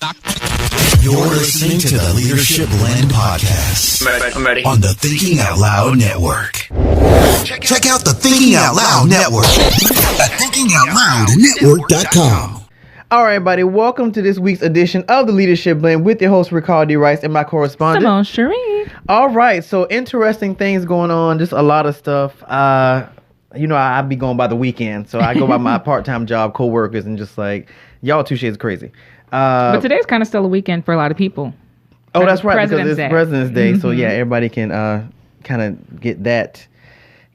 You're listening to the Leadership Blend Podcast. I'm ready. On the Thinking Out Loud Network. Check out the Thinking Out Loud Network at thinkingoutloudnetwork.com. All right, everybody. Welcome to this week's edition of the Leadership Blend with your host, Ricardo D. Rice, and my correspondent, Simone Cherie. All right. So interesting things going on. Just a lot of stuff. I be going by the weekend. So I go by my part-time job, co-workers, and just like, y'all two shades crazy. But today's kind of still a weekend for a lot of people. Oh, that's right, because it's Day. President's Day. Mm-hmm. So, yeah, everybody can kind of get that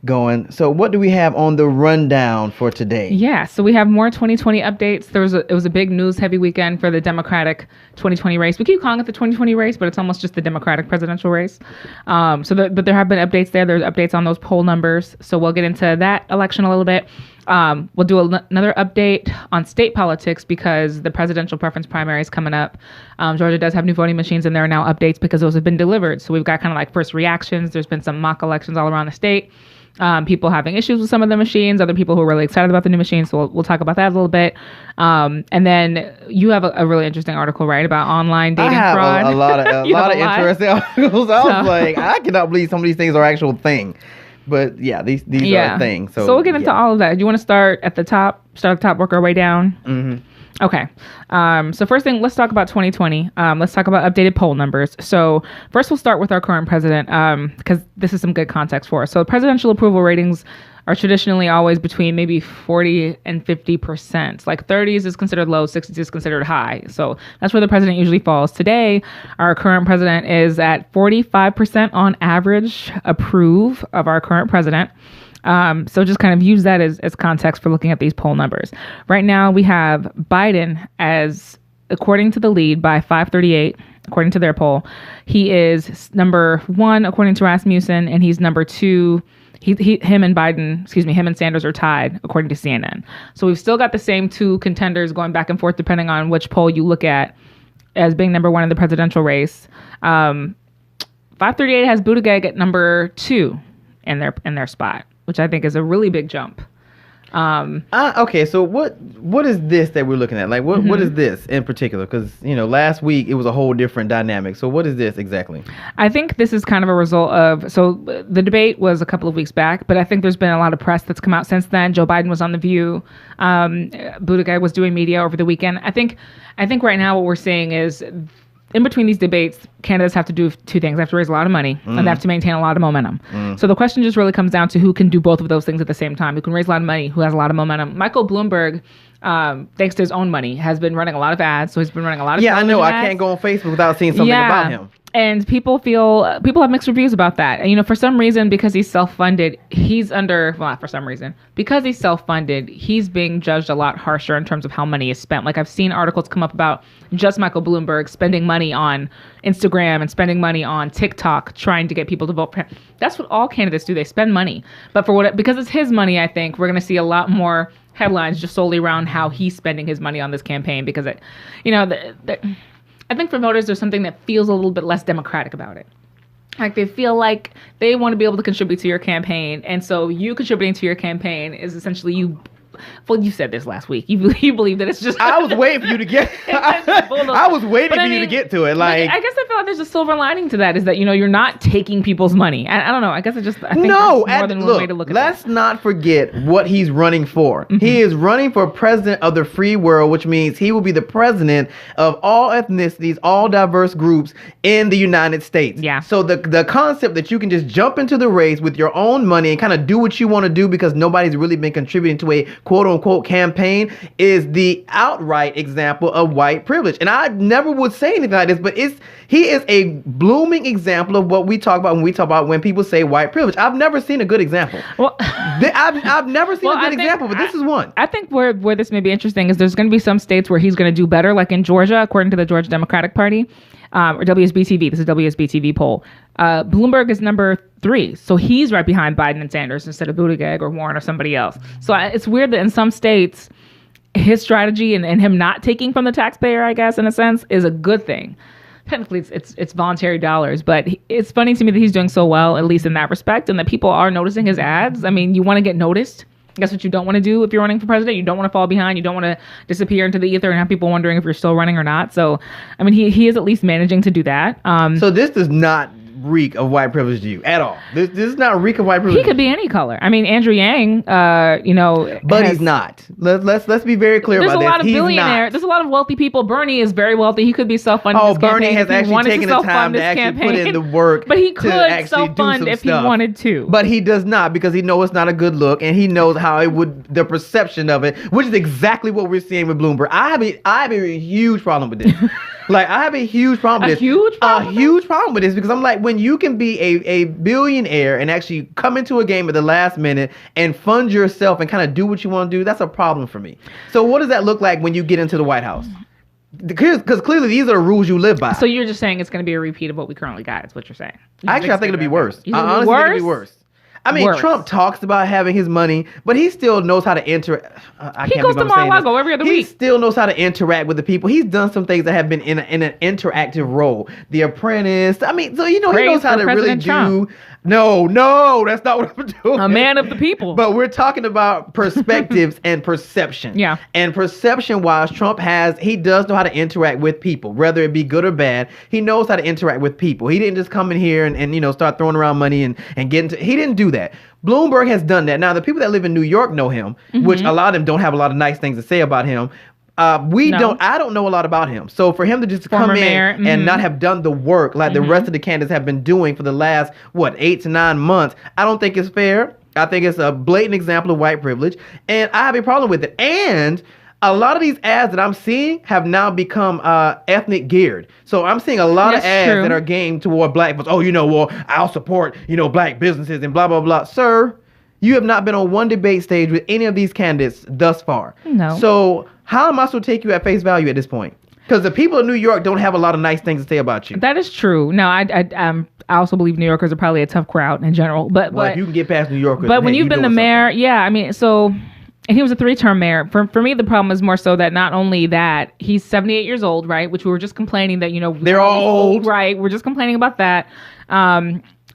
going. So what do we have on the rundown for today? Yeah, so we have more 2020 updates. It was a big news-heavy weekend for the Democratic 2020 race. We keep calling it the 2020 race, but it's almost just the Democratic presidential race. But there have been updates there. There's updates on those poll numbers. So we'll get into that election a little bit. We'll do another update on state politics because the presidential preference primary is coming up. Georgia does have new voting machines, and there are now updates because those have been delivered. So we've got kind of like first reactions. There's been some mock elections all around the state. People having issues with some of the machines, other people who are really excited about the new machines. So we'll talk about that a little bit. And then you have a really interesting article, right, about online dating fraud. I have a lot of interesting articles. I was like, I cannot believe some of these things are actual thing. But yeah, these are things. So we'll get into all of that. Do you want to start at the top, work our way down? Mm-hmm. Okay. So first thing, let's talk about 2020. Let's talk about updated poll numbers. So first we'll start with our current president because this is some good context for us. So presidential approval ratings are traditionally always between maybe 40 and 50%. Like 30s is considered low, 60s is considered high. So that's where the president usually falls. Today, our current president is at 45% on average approve of our current president. So just kind of use that as context for looking at these poll numbers. Right now, we have Biden as, according to the lead, by 538, according to their poll. He is number one, according to Rasmussen, and he's number two. Him and Sanders are tied, according to CNN. So we've still got the same two contenders going back and forth, depending on which poll you look at, as being number one in the presidential race. 538 has Buttigieg at number two in their spot, which I think is a really big jump. Okay, so what is this that we're looking at? Like, what is this in particular? Because, last week it was a whole different dynamic. So what is this exactly? I think this is kind of a result of, so the debate was a couple of weeks back, but I think there's been a lot of press that's come out since then. Joe Biden was on The View. Buttigieg was doing media over the weekend. I think right now what we're seeing is, in between these debates, candidates have to do two things. They have to raise a lot of money, and they have to maintain a lot of momentum. So the question just really comes down to who can do both of those things at the same time, who can raise a lot of money, who has a lot of momentum. Michael Bloomberg, thanks to his own money, has been running a lot of ads. So he's been running a lot of I know. ads. I can't go on Facebook without seeing something about him. And people have mixed reviews about that. And, for some reason, because he's self-funded, because he's self-funded, he's being judged a lot harsher in terms of how money is spent. Like, I've seen articles come up about just Michael Bloomberg spending money on Instagram and spending money on TikTok trying to get people to vote for him. That's what all candidates do. They spend money. But because it's his money, I think we're going to see a lot more headlines just solely around how he's spending his money on this campaign, because I think for voters, there's something that feels a little bit less democratic about it. Like, they feel like they want to be able to contribute to your campaign. And so you contributing to your campaigin is essentially you. Well, you said this last week. You believe that it's just. I was waiting for you to get. I was waiting for you to get to it. Like, I guess I feel like there's a silver lining to that, is that you're not taking people's money. I don't know. I guess I think there's more than one way to look at it. Let's not forget what he's running for. Mm-hmm. He is running for president of the free world, which means he will be the president of all ethnicities, all diverse groups in the United States. Yeah. So the concept that you can just jump into the race with your own money and kind of do what you want to do because nobody's really been contributing to a quote-unquote campaign is the outright example of white privilege. And I never would say anything like this, but he is a blooming example of what we talk about when people say white privilege. I've never seen a good example. Well, I've never seen a good example, but this is one. I think where this may be interesting is there's going to be some states where he's going to do better, like in Georgia, according to the Georgia Democratic Party. Or WSB-TV. This is WSB-TV poll. Bloomberg is number 3. So he's right behind Biden and Sanders instead of Buttigieg or Warren or somebody else. So it's weird that in some states, his strategy and him not taking from the taxpayer, I guess, in a sense, is a good thing. Technically, it's voluntary dollars, but it's funny to me that he's doing so well, at least in that respect, and that people are noticing his ads. I mean, you want to get noticed. That's what you don't want to do if you're running for president. You don't want to fall behind. You don't want to disappear into the ether and have people wondering if you're still running or not. So, I mean, he is at least managing to do that. So this does not reek of white privilege to you at all. This is not reek of white privilege. He could be any color. I mean, Andrew Yang, but he's not. Let's be very clear about this. There's a lot of billionaires. There's a lot of wealthy people. Bernie is very wealthy. He could be self-funding. Oh, Bernie has actually taken the time to actually put in the work. But he could self-fund if he wanted to. But he does not, because he knows it's not a good look, and he knows how it would, the perception of it, which is exactly what we're seeing with Bloomberg. I have a huge problem with this. Like, I have a huge problem with this. A huge problem with this, because I'm like, when you can be a billionaire and actually come into a game at the last minute and fund yourself and kind of do what you want to do, that's a problem for me. So what does that look like when you get into the White House? Because clearly these are the rules you live by. So you're just saying it's going to be a repeat of what we currently got, is what you're saying. Actually, I think it'll be worse. I honestly think it'll be worse. I mean, Trump talks about having his money, but he still knows how to interact. He goes to Mar-a-Lago every other week. He still knows how to interact with the people. He's done some things that have been in an interactive role. The Apprentice. I mean, so he knows how to really do. No, that's not what I'm doing. A man of the people. But we're talking about perspectives and perception. Yeah. And perception-wise, he does know how to interact with people, whether it be good or bad. He knows how to interact with people. He didn't just come in here and start throwing around money and get into. He didn't do that. Bloomberg has done that. Now, the people that live in New York know him, which a lot of them don't have a lot of nice things to say about him. I don't know a lot about him. So for him to just come in and not have done the work like the rest of the candidates have been doing for the last, 8 to 9 months, I don't think it's fair. I think it's a blatant example of white privilege, and I have a problem with it. And a lot of these ads that I'm seeing have now become ethnic geared. So I'm seeing a lot of ads that are geared toward black folks. Oh, I'll support, black businesses and blah, blah, blah. Sir, you have not been on one debate stage with any of these candidates thus far. No. So how am I supposed to take you at face value at this point? Because the people of New York don't have a lot of nice things to say about you. That is true. No, I also believe New Yorkers are probably a tough crowd in general. But if you can get past New Yorkers. But when you've been the mayor, and he was a 3-term mayor. For me, the problem is more so that not only that, he's 78 years old, right? Which we were just complaining that, they're all old. Right. We're just complaining about that.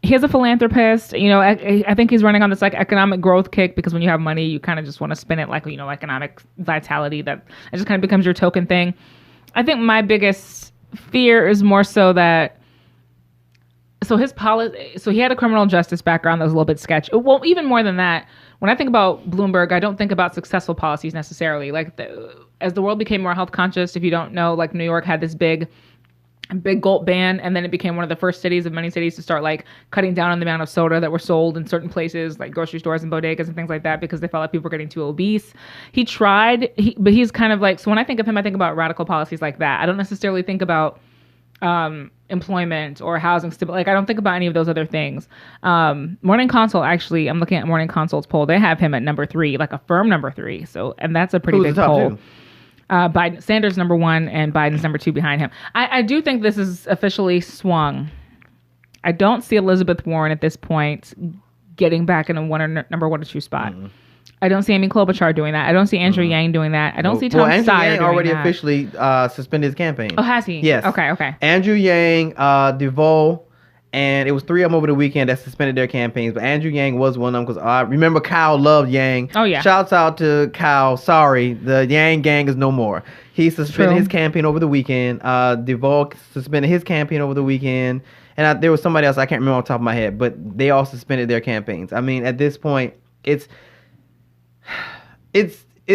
He's a philanthropist. I think he's running on this economic growth kick, because when you have money, you kind of just want to spin it like, economic vitality. That it just kind of becomes your token thing. I think my biggest fear is more so that, so he had a criminal justice background that was a little bit sketchy. Well, even more than that, when I think about Bloomberg, I don't think about successful policies necessarily. As the world became more health conscious, if you don't know, New York had this big gulp ban, and then it became one of the first cities of many cities to start cutting down on the amount of soda that were sold in certain places, like grocery stores and bodegas and things like that, because they felt like people were getting too obese. He tried, but he's kind of so when I think of him, I think about radical policies like that. I don't necessarily think about employment or housing stability. I don't think about any of those other things. Morning Consult, actually, I'm looking at Morning Consult's poll. They have him at number 3, a firm number 3. So, and that's a pretty big poll. Sanders number 1 and Biden's number 2 behind him. I do think this is officially swung. I don't see Elizabeth Warren at this point getting back in a number 1 or 2 spot. I don't see Amy Klobuchar doing that. I don't see Andrew Yang doing that. I don't see Tom Steyer doing that. Andrew Yang already officially suspended his campaign. Oh, has he? Yes. Okay. Andrew Yang, DeVos, and it was 3 of them over the weekend that suspended their campaigns. But Andrew Yang was one of them, because I remember Kyle loved Yang. Oh, yeah. Shouts out to Kyle. Sorry, the Yang gang is no more. He suspended his campaign over the weekend. DeVos suspended his campaign over the weekend. And there was somebody else, I can't remember off the top of my head, but they all suspended their campaigns. I mean, at this point, it's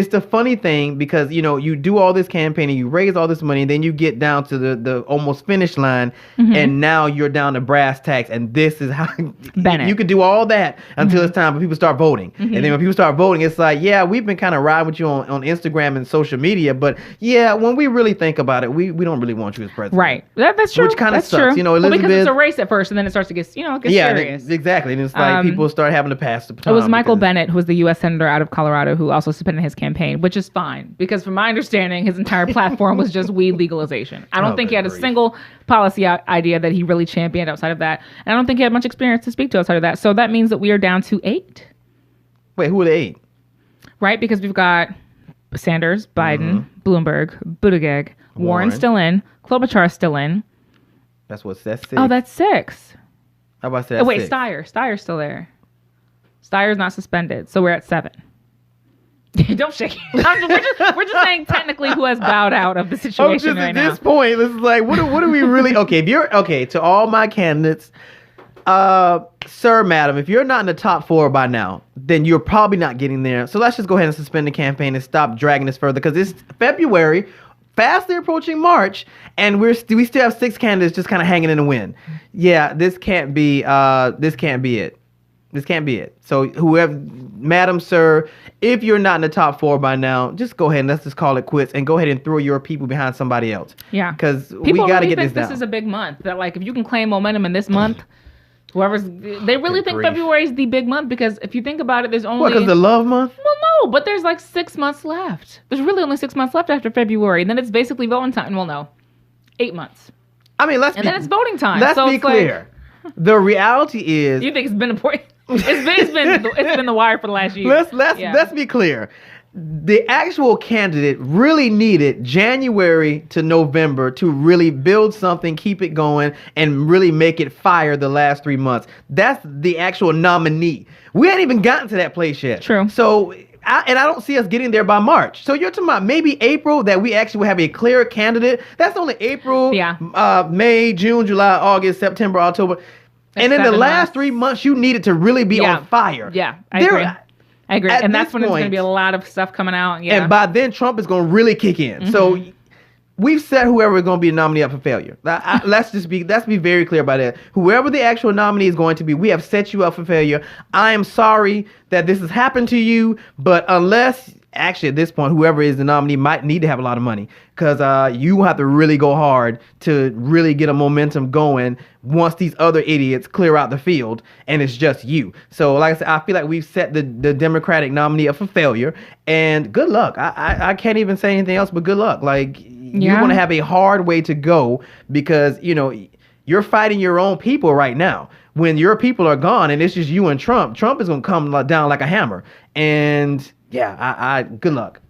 the funny thing, because you do all this campaigning, you raise all this money, and then you get down to the almost finish line, and now you're down to brass tacks, and this is how you could do all that until it's time for people to start voting. And then when people start voting, it's like, yeah, we've been kind of riding with you on Instagram and social media, but yeah, when we really think about it, we don't really want you as president. Right. That's true. Which kind of sucks. True. Elizabeth, because it's a race at first, and then it starts to get serious. Exactly. And it's like people start having to pass the baton. It was Michael Bennet, who was the U.S. Senator out of Colorado, who also suspended his campaign, which is fine, because from my understanding, his entire platform was just weed legalization. I don't think he had a single policy idea that he really championed outside of that. And I don't think he had much experience to speak to outside of that. So that means that we are down to 8. Wait, who are the 8? Right, because we've got Sanders, Biden, Bloomberg, Buttigieg, Warren still in, Klobuchar still in. That's 6. Oh, that's 6. How about that? Oh, wait, Steyer's still there. Steyer's not suspended, so we're at 7. Don't shake it. We're just saying technically who has bowed out of the situation right now. At this point, this is like, what are we really? Okay, if you're okay to all my candidates, sir, madam, if you're not in the top 4 by now, then you're probably not getting there. So let's just go ahead and suspend the campaign and stop dragging this further, because it's February, fastly approaching March, and we still have 6 candidates just kind of hanging in the wind. Yeah, this can't be it. This can't be it. So whoever, madam, sir, if you're not in the top 4 by now, just go ahead and let's just call it quits and go ahead and throw your people behind somebody else. Yeah. Because we got to get this down. This is a big month. That like if you can claim momentum in this month, they really think February is the big month, because if you think about it, there's only... What, because the love month? Well, no, but there's like 6 months left. There's really only 6 months left after February. And then it's basically voting time. Well, no, 8 months. I mean, then it's voting time. Let's be clear. The reality is... You think it's been important? It's been the wire for the last year. Let's be clear. The actual candidate really needed January to November to really build something, keep it going, and really make it fire the last 3 months. That's the actual nominee. We ain't even gotten to that place yet. True. So, I don't see us getting there by March. So you're talking about maybe April that we actually will have a clear candidate. That's only April, May, June, July, August, September, October. And in the last 3 months, you needed to really be on fire. Yeah, I agree. And that's when there's going to be a lot of stuff coming out. Yeah. And by then, Trump is going to really kick in. Mm-hmm. So we've set whoever is going to be a nominee up for failure. Let's be very clear about that. Whoever the actual nominee is going to be, we have set you up for failure. I am sorry that this has happened to you, but unless... Actually, at this point, whoever is the nominee might need to have a lot of money, because you have to really go hard to really get a momentum going once these other idiots clear out the field and it's just you. So like I said, I feel like we've set the Democratic nominee up for failure, and good luck. I can't even say anything else but good luck. Like, you're going to have a hard way to go, because, you're fighting your own people right now. When your people are gone and it's just you and Trump is going to come down like a hammer. And... yeah, I good luck.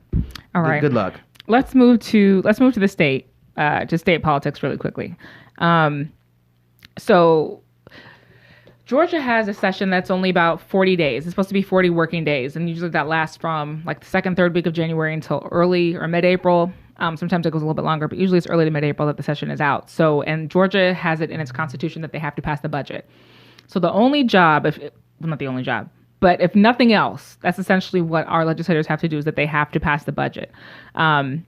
All right. Good luck. Let's move to the state, to state politics really quickly. So Georgia has a session that's only about 40 days. It's supposed to be 40 working days, and usually that lasts from like the second, third week of January until early or mid-April. Sometimes it goes a little bit longer, but usually it's early to mid-April that the session is out. So, and Georgia has it in its constitution that they have to pass the budget. So the only job, not the only job, but if nothing else, that's essentially what our legislators have to do, is that they have to pass the budget. And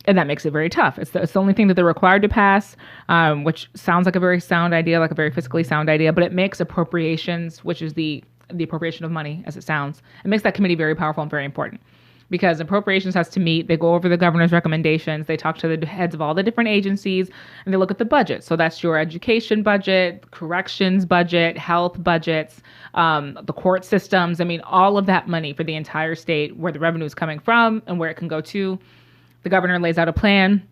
that makes it very tough. It's the only thing that they're required to pass, which sounds like a very sound idea, like a very fiscally sound idea, but it makes appropriations, which is the appropriation of money, as it sounds, it makes that committee very powerful and very important. Because appropriations has to meet, they go over the governor's recommendations, they talk to the heads of all the different agencies, and they look at the budget. So that's your education budget, corrections budget, health budgets, the court systems. I mean, all of that money for the entire state, where the revenue is coming from and where it can go to. The governor lays out a plan,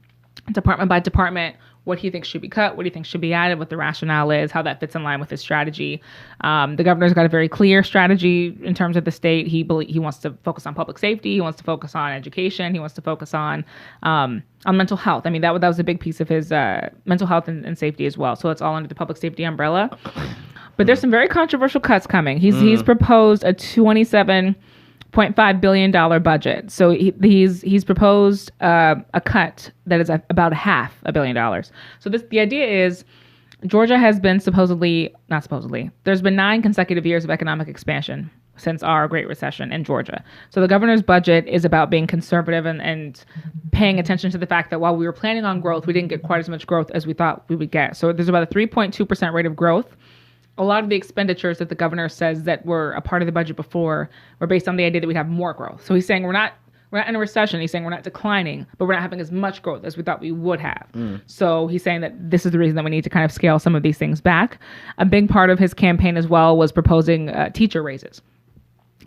department by department, what he thinks should be cut, what he thinks should be added, what the rationale is, how that fits in line with his strategy. The governor's got a very clear strategy in terms of the state. He wants to focus on public safety. He wants to focus on education. He wants to focus on mental health. I mean, that was a big piece of his mental health and safety as well. So it's all under the public safety umbrella. But there's some very controversial cuts coming. He's proposed a $27.5 billion budget. So he's proposed a cut that is about $500 million. So the idea is Georgia has been there's been 9 consecutive years of economic expansion since our Great Recession in Georgia. So the governor's budget is about being conservative and paying attention to the fact that while we were planning on growth, we didn't get quite as much growth as we thought we would get. So there's about a 3.2% rate of growth. A lot of the expenditures that the governor says that were a part of the budget before were based on the idea that we'd have more growth. So he's saying we're not in a recession. He's saying we're not declining, but we're not having as much growth as we thought we would have. So he's saying that this is the reason that we need to kind of scale some of these things back. A big part of his campaign as well was proposing teacher raises.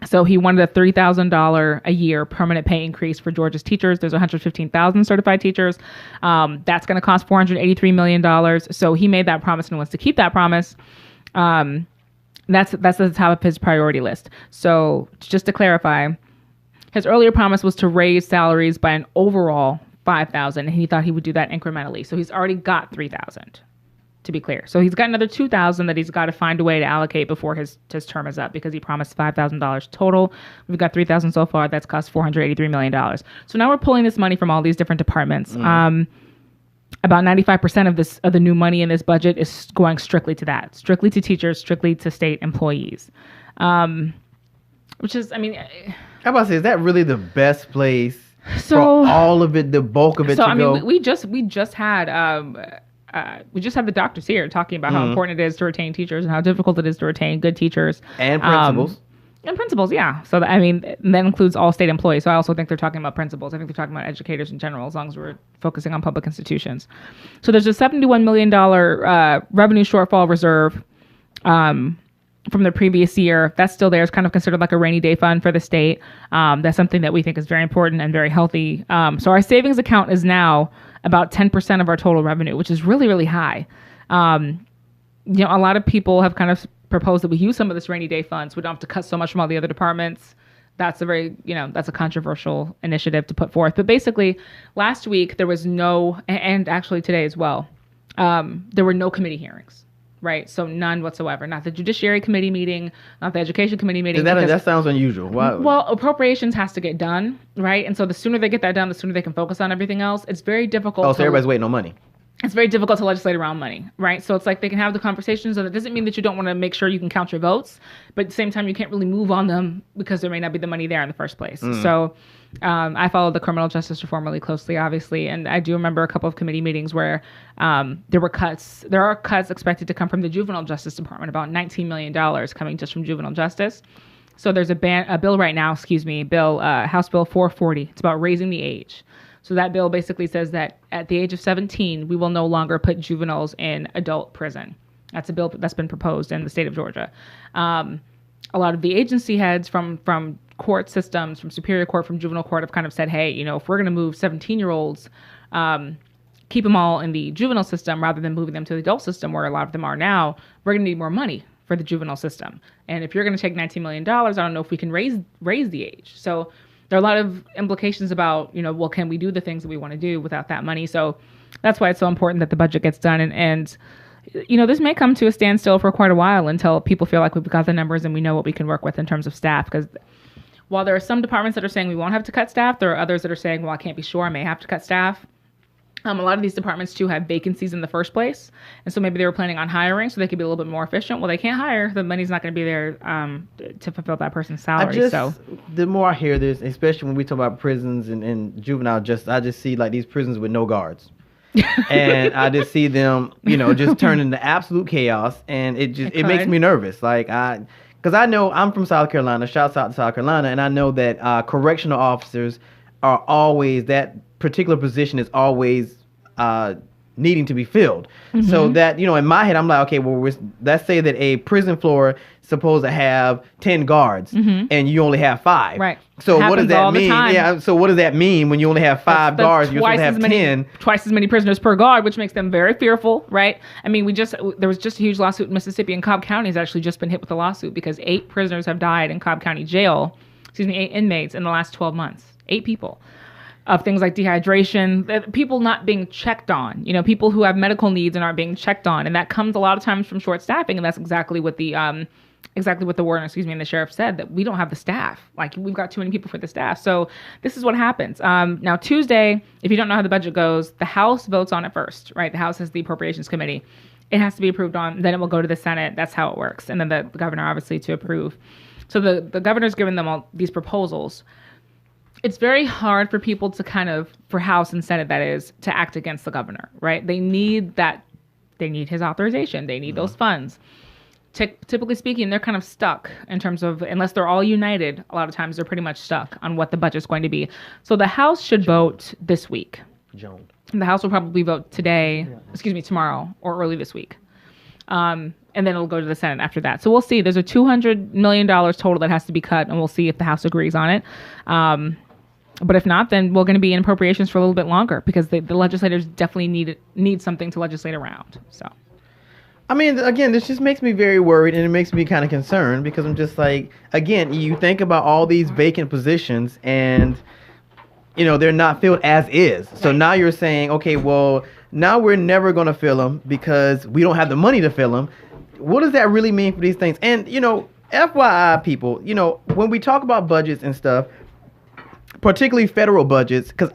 So he wanted a $3,000 a year permanent pay increase for Georgia's teachers. There's 115,000 certified teachers. That's going to cost $483 million. So he made that promise and wants to keep that promise. That's at the top of his priority list. So just to clarify, his earlier promise was to raise salaries by an overall $5,000, and he thought he would do that incrementally. So he's already got $3,000 to be clear. So he's got another $2,000 that he's got to find a way to allocate before his term is up, because he promised $5,000 total. We've got $3,000 so far. That's cost $483 million. So now we're pulling this money from all these different departments. About 95% of the new money in this budget is going strictly to that, strictly to teachers, strictly to state employees. Which is, I mean, how about to say, is that really the best place so, for all of it, the bulk of it so, to I mean, go? we just had the doctors here talking about how important it is to retain teachers and how difficult it is to retain good teachers And principals. And principals, yeah. So that includes all state employees. So I also think they're talking about principals. I think they're talking about educators in general, as long as we're focusing on public institutions. So there's a $71 million revenue shortfall reserve from the previous year. That's still there. It's kind of considered like a rainy day fund for the state. That's something that we think is very important and very healthy. So our savings account is now about 10% of our total revenue, which is really, really high. A lot of people have kind of proposed that we use some of this rainy day funds. We don't have to cut so much from all the other departments. That's that's a controversial initiative to put forth. But basically, last week there was and actually today as well, there were no committee hearings, right? So none whatsoever. Not the Judiciary Committee meeting, not the Education Committee meeting. That sounds unusual. Why? Well, appropriations has to get done, right? And so the sooner they get that done, the sooner they can focus on everything else. It's very difficult. Oh, so everybody's waiting on money. It's very difficult to legislate around money, right? So it's like they can have the conversations, and it doesn't mean that you don't want to make sure you can count your votes, but at the same time, you can't really move on them because there may not be the money there in the first place. So I followed the criminal justice reform really closely, obviously, and I do remember a couple of committee meetings where there were cuts. There are cuts expected to come from the Juvenile Justice Department, about $19 million coming just from juvenile justice. So there's a bill right now, House Bill 440. It's about raising the age. So that bill basically says that at the age of 17, we will no longer put juveniles in adult prison. That's a bill that's been proposed in the state of Georgia. A lot of the agency heads from court systems, from Superior Court, from Juvenile Court have kind of said, hey, if we're going to move 17-year-olds, keep them all in the juvenile system rather than moving them to the adult system where a lot of them are now, we're going to need more money for the juvenile system. And if you're going to take $19 million, I don't know if we can raise the age. So there are a lot of implications about, can we do the things that we want to do without that money? So that's why it's so important that the budget gets done. And this may come to a standstill for quite a while until people feel like we've got the numbers and we know what we can work with in terms of staff. Because while there are some departments that are saying we won't have to cut staff, there are others that are saying, well, I can't be sure, I may have to cut staff. A lot of these departments, too, have vacancies in the first place. And so maybe they were planning on hiring so they could be a little bit more efficient. Well, they can't hire. The money's not going to be there to fulfill that person's salary. The more I hear this, especially when we talk about prisons and juvenile justice, I just see like these prisons with no guards. And I just see them, just turn into absolute chaos. And it makes me nervous. Because I know I'm from South Carolina, shouts out to South Carolina, and I know that correctional officers are always, that particular position is always needing to be filled. Mm-hmm. So that, in my head, I'm like, okay, well, let's say that a prison floor is supposed to have 10 guards and you only have 5. Right. So what does that mean? Yeah. So what does that mean when you only have 5 guards? You're supposed to have 10. Twice as many prisoners per guard, which makes them very fearful, right? I mean, there was just a huge lawsuit in Mississippi, and Cobb County has actually just been hit with a lawsuit because 8 prisoners have died in Cobb County Jail. 8 inmates in the last 12 months. 8 people. Of things like dehydration, people not being checked on, people who have medical needs and aren't being checked on. And that comes a lot of times from short staffing. And that's exactly what the warden, and the sheriff said, that we don't have the staff. Like, we've got too many people for the staff. So this is what happens. Now, Tuesday, if you don't know how the budget goes, the House votes on it first, right? The House has the Appropriations Committee. It has to be approved on, then it will go to the Senate. That's how it works. And then the governor, obviously, to approve. So the governor's given them all these proposals. It's very hard for people to for House and Senate, that is, to act against the governor, right? They need his authorization. They need those funds. Typically speaking, they're kind of stuck in terms of, unless they're all united, a lot of times they're pretty much stuck on what the budget's going to be. So the House should vote this week. Joan. The House will probably vote tomorrow or early this week. And then it'll go to the Senate after that. So we'll see. There's a $200 million total that has to be cut, and we'll see if the House agrees on it. But if not, then we're going to be in appropriations for a little bit longer because the legislators definitely need something to legislate around. So, I mean, again, this just makes me very worried, and it makes me kind of concerned because I'm just like, again, you think about all these vacant positions and, they're not filled as is. So now you're saying, okay, well, Now we're never going to fill them because we don't have the money to fill them. What does that really mean for these things? And, FYI, people, when we talk about budgets and stuff, particularly federal budgets, because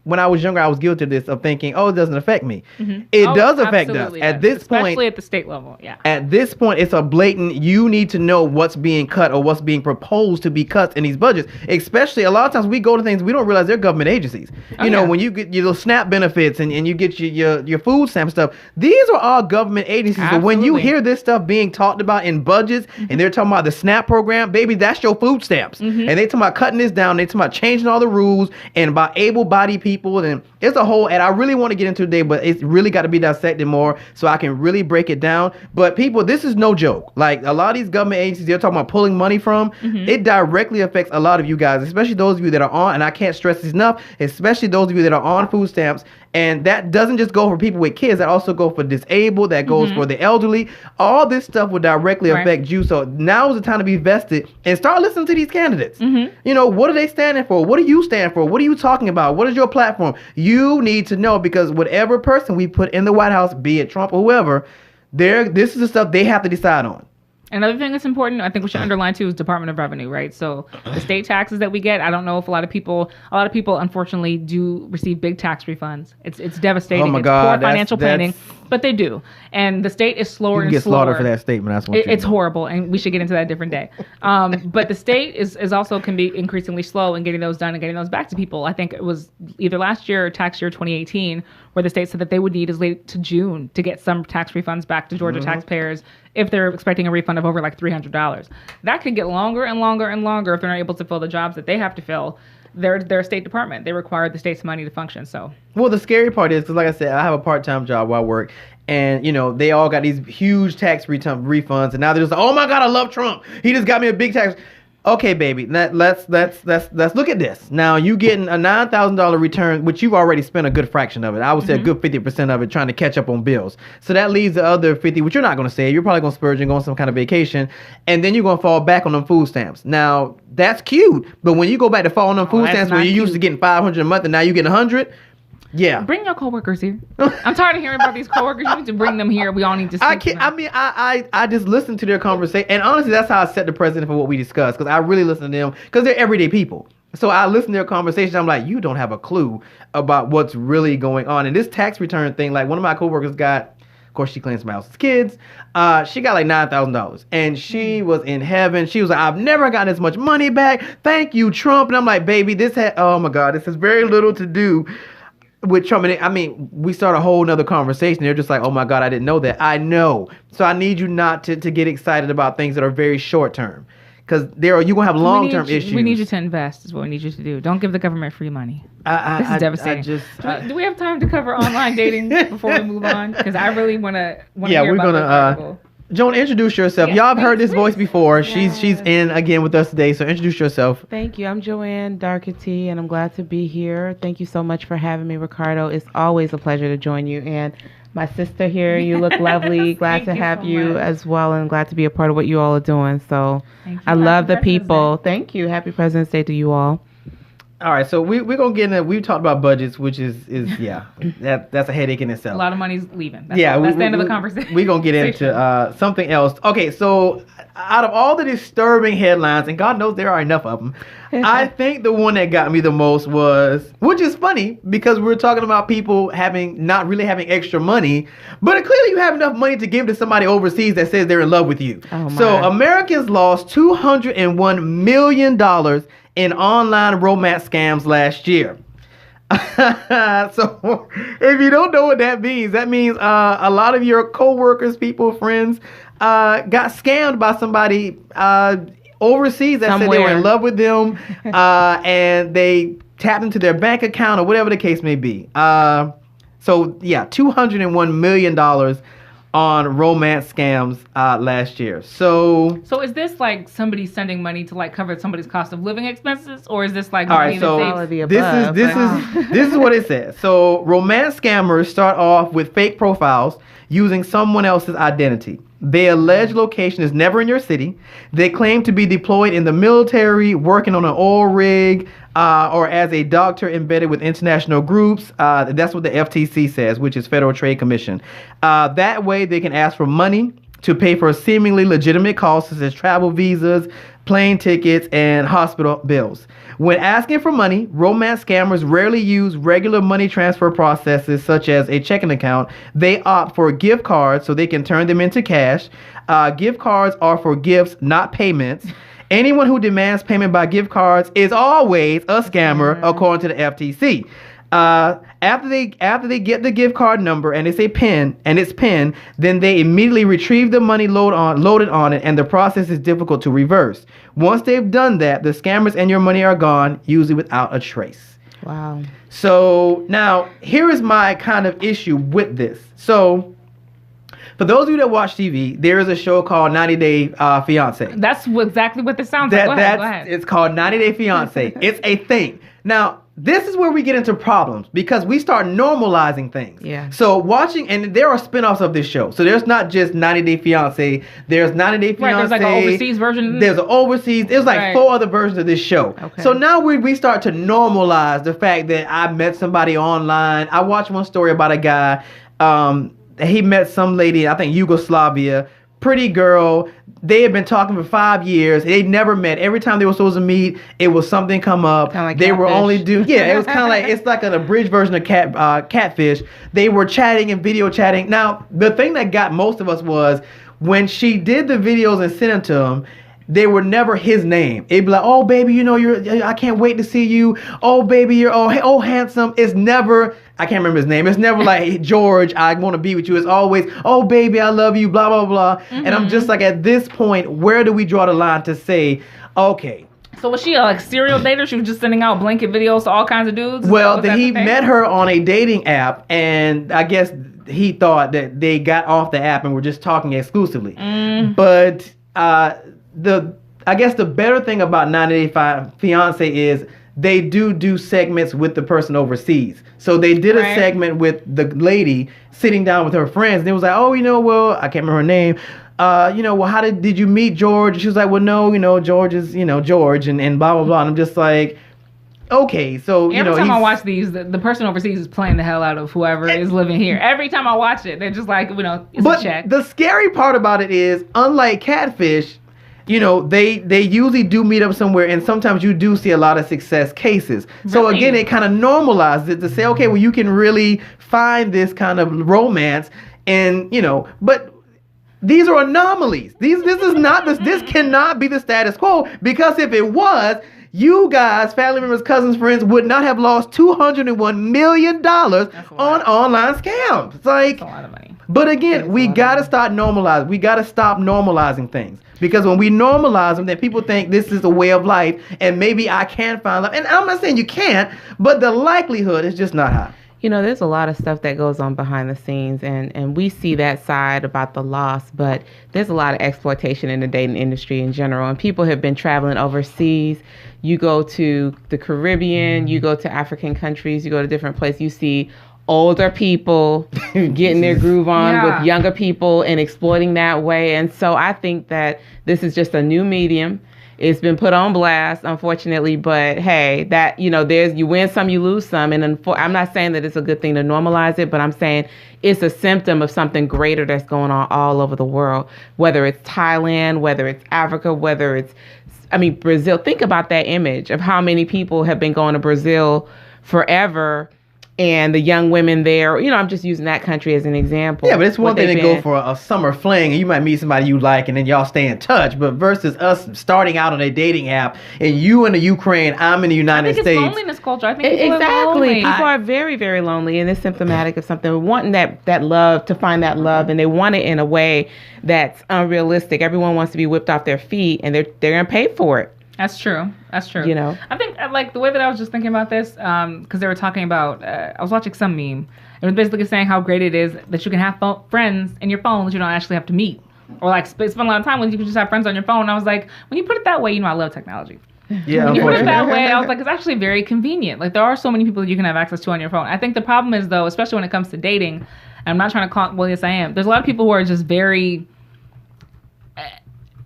when I was younger, I was guilty of this, of thinking, it doesn't affect me. It does affect us. At this point, especially at the state level, yeah. At this point, it's a blatant, you need to know what's being cut or what's being proposed to be cut in these budgets. Especially, a lot of times we go to things, we don't realize they're government agencies. When you get your little SNAP benefits and you get your food stamp stuff, these are all government agencies. Absolutely. So when you hear this stuff being talked about in budgets, and they're talking about the SNAP program, baby, that's your food stamps. And they talking about cutting this down, they talking about changing all the rules and about able-bodied people, and it's a whole, and I really want to get into it today, but it's really got to be dissected more so I can really break it down. But people, this is no joke. Like, a lot of these government agencies they're talking about pulling money from, it directly affects a lot of you guys, especially those of you that are on, and I can't stress this enough, especially those of you that are on food stamps. And that doesn't just go for people with kids. That also goes for disabled. That goes for the elderly. All this stuff will directly affect you. So now is the time to be vested and start listening to these candidates. What are they standing for? What do you stand for? What are you talking about? What is your platform? You need to know, because whatever person we put in the White House, be it Trump or whoever, this is the stuff they have to decide on. Another thing that's important, I think we should underline too, is Department of Revenue, right? So the state taxes that we get, I don't know if a lot of people unfortunately do receive big tax refunds. It's devastating. Oh my It's God, poor financial planning, but they do. And the state is slower and slower. You can get slaughtered for that statement. That's what it's horrible, and we should get into that a different day. But the state is also can be increasingly slow in getting those done and getting those back to people. I think it was either last year or tax year 2018 where the state said that they would need as late to June to get some tax refunds back to Georgia taxpayers if they're expecting a refund of over like $300. That could get longer and longer and longer if they're not able to fill the jobs that they have to fill. They're a state department. They require the state's money to function. So, well, the scary part is, because like I said, I have a part-time job where I work, and they all got these huge tax refunds, and now they're just like, oh my God, I love Trump. He just got me a big tax. Okay, baby, let's look at this. Now, you getting a $9,000 return, which you've already spent a good fraction of it. I would say a good 50% of it trying to catch up on bills. So that leaves the other 50, which you're not going to save. You're probably going to splurge and go on some kind of vacation, and then you're going to fall back on them food stamps. Now, that's cute, but when you go back to fall on them food stamps where you're used to getting $500 a month and now you get $100, yeah. Bring your coworkers here. I'm tired of hearing about these coworkers. You need to bring them here. We all need to speak to them. I just listen to their conversation. And honestly, that's how I set the precedent for what we discuss. Because I really listen to them. Because they're everyday people. So I listen to their conversation. I'm like, you don't have a clue about what's really going on. And this tax return thing, like one of my coworkers got, of course, she claims somebody else's kids. She got like $9,000. And she was in heaven. She was like, I've never gotten as much money back. Thank you, Trump. And I'm like, baby, oh my God, this has very little to do with Trump. And we start a whole nother conversation. They're just like, oh my God, I didn't know that. I know. So I need you not to get excited about things that are very short term. Because you're going to have long-term issues. We need you to invest is what we need you to do. Don't give the government free money. This is devastating. Do we have time to cover online dating before we move on? Because I really want to hear about this article. Joan, introduce yourself. Y'all have heard this voice before. Yes. She's in again with us today, so introduce yourself. Thank you. I'm Joanne Darkety, and I'm glad to be here. Thank you so much for having me, Ricardo. It's always a pleasure to join you. And my sister here, you look lovely. Glad to have you as well, and glad to be a part of what you all are doing. So I love the people. Thank you. Happy President's Day to you all. All right, so we're gonna get into. We talked about budgets, which is that's a headache in itself. A lot of money's leaving. That's that's the end of the conversation. We're gonna get into something else. Okay, so out of all the disturbing headlines, and God knows there are enough of them, I think the one that got me the most was, which is funny because we're talking about people not really having extra money, but clearly you have enough money to give to somebody overseas that says they're in love with you. Oh my. So Americans lost $201 million in online romance scams last year. So if you don't know what that means a lot of your co-workers, people, friends, got scammed by somebody overseas that said they were in love with them, and they tapped into their bank account or whatever the case may be. So yeah, $201 million on romance scams last year. So is this like somebody sending money to like cover somebody's cost of living expenses, or is this like all right? So this is what it says. So romance scammers start off with fake profiles using someone else's identity. Their alleged location is never in your city. They claim to be deployed in the military, working on an oil rig, or as a doctor embedded with international groups. That's what the FTC says, which is Federal Trade Commission. That way, they can ask for money to pay for seemingly legitimate costs such as travel visas, plane tickets, and hospital bills. When asking for money, romance scammers rarely use regular money transfer processes such as a checking account. They opt for gift cards so they can turn them into cash. Gift cards are for gifts, not payments. Anyone who demands payment by gift cards is always a scammer, according to the FTC. After they get the gift card number and it's PIN, then they immediately retrieve the money loaded on it, and the process is difficult to reverse. Once they've done that, the scammers and your money are gone, usually without a trace. Wow. So now here is my kind of issue with this. So for those of you that watch TV, there is a show called 90 Day Fiance. That's exactly what this sounds like. Go ahead. It's called 90 Day Fiance. It's a thing. Now, this is where we get into problems because we start normalizing things. Yeah. So watching, and there are spinoffs of this show. So there's not just 90 Day Fiance. There's 90 Day Fiance. Right, there's like an overseas version. There's an overseas. There's like 4 other versions of this show. Okay. So now we start to normalize the fact that I met somebody online. I watched one story about a guy. He met some lady, I think Yugoslavia, pretty girl. They had been talking for 5 years. They never met. Every time they were supposed to meet, it was something come up. Kind of like they catfish. were only it was kind of like, it's like an abridged version of catfish. They were chatting and video chatting. Now, the thing that got most of us was when she did the videos and sent them to him, they were never his name. It'd be like, oh, baby, I can't wait to see you. Oh, baby, you're handsome. It's never, I can't remember his name. It's never like, hey, George, I want to be with you. It's always, oh, baby, I love you, blah, blah, blah. Mm-hmm. And I'm just like, at this point, where do we draw the line to say, okay. So was she a serial dater? She was just sending out blanket videos to all kinds of dudes? Well, he met her on a dating app, and I guess he thought that they got off the app and were just talking exclusively. But I guess the better thing about 90 Day Fiance is they do segments with the person overseas. So they did a segment with the lady sitting down with her friends, and it was like, oh, well, I can't remember her name. Well, how did you meet George? She was like, well, no, George is, George and blah, blah, blah. And I'm just like, okay, so, every time I watch these, the person overseas is playing the hell out of whoever is living here. Every time I watch it, they're just like, it's a check. The scary part about it is, unlike catfish, they usually do meet up somewhere, and sometimes you do see a lot of success cases. So again, it kind of normalizes it to say, okay, well, you can really find this kind of romance, and but these are anomalies. This cannot be the status quo, because if it was, you guys, family members, cousins, friends, would not have lost $201 million on online scams. It's like, that's a lot of money. But again, we gotta start normalizing. We gotta stop normalizing things, because when we normalize them, then people think this is a way of life, and maybe I can find love. And I'm not saying you can't, but the likelihood is just not high. There's a lot of stuff that goes on behind the scenes, and we see that side about the loss, but there's a lot of exploitation in the dating industry in general, and people have been traveling overseas. You go to the Caribbean, you go to African countries, you go to different places, you see older people getting their groove on with younger people and exploiting that way. And so I think that this is just a new medium. It's been put on blast, unfortunately, but hey, that, there's, you win some, you lose some. And I'm not saying that it's a good thing to normalize it, but I'm saying it's a symptom of something greater that's going on all over the world, whether it's Thailand, whether it's Africa, whether it's, Brazil. Think about that image of how many people have been going to Brazil forever. And the young women there, I'm just using that country as an example. Yeah, but it's one thing to go for a summer fling, and you might meet somebody you like, and then y'all stay in touch. But versus us starting out on a dating app, and you in the Ukraine, I'm in the United States. It's loneliness culture. I think people exactly. People are very, very lonely, and it's symptomatic of something. Wanting that love, to find that love, and they want it in a way that's unrealistic. Everyone wants to be whipped off their feet, and they're gonna pay for it. That's true. I think like the way that I was just thinking about this, because they were talking about, I was watching some meme. It was basically saying how great it is that you can have friends in your phone that you don't actually have to meet, or like spend a lot of time with. You can just have friends on your phone. And I was like, when you put it that way, I love technology. Yeah, when you put it that way, I was like, it's actually very convenient. Like, there are so many people that you can have access to on your phone. I think the problem is, though, especially when it comes to dating, and I'm not trying to call, well, yes, I am. There's a lot of people who are just very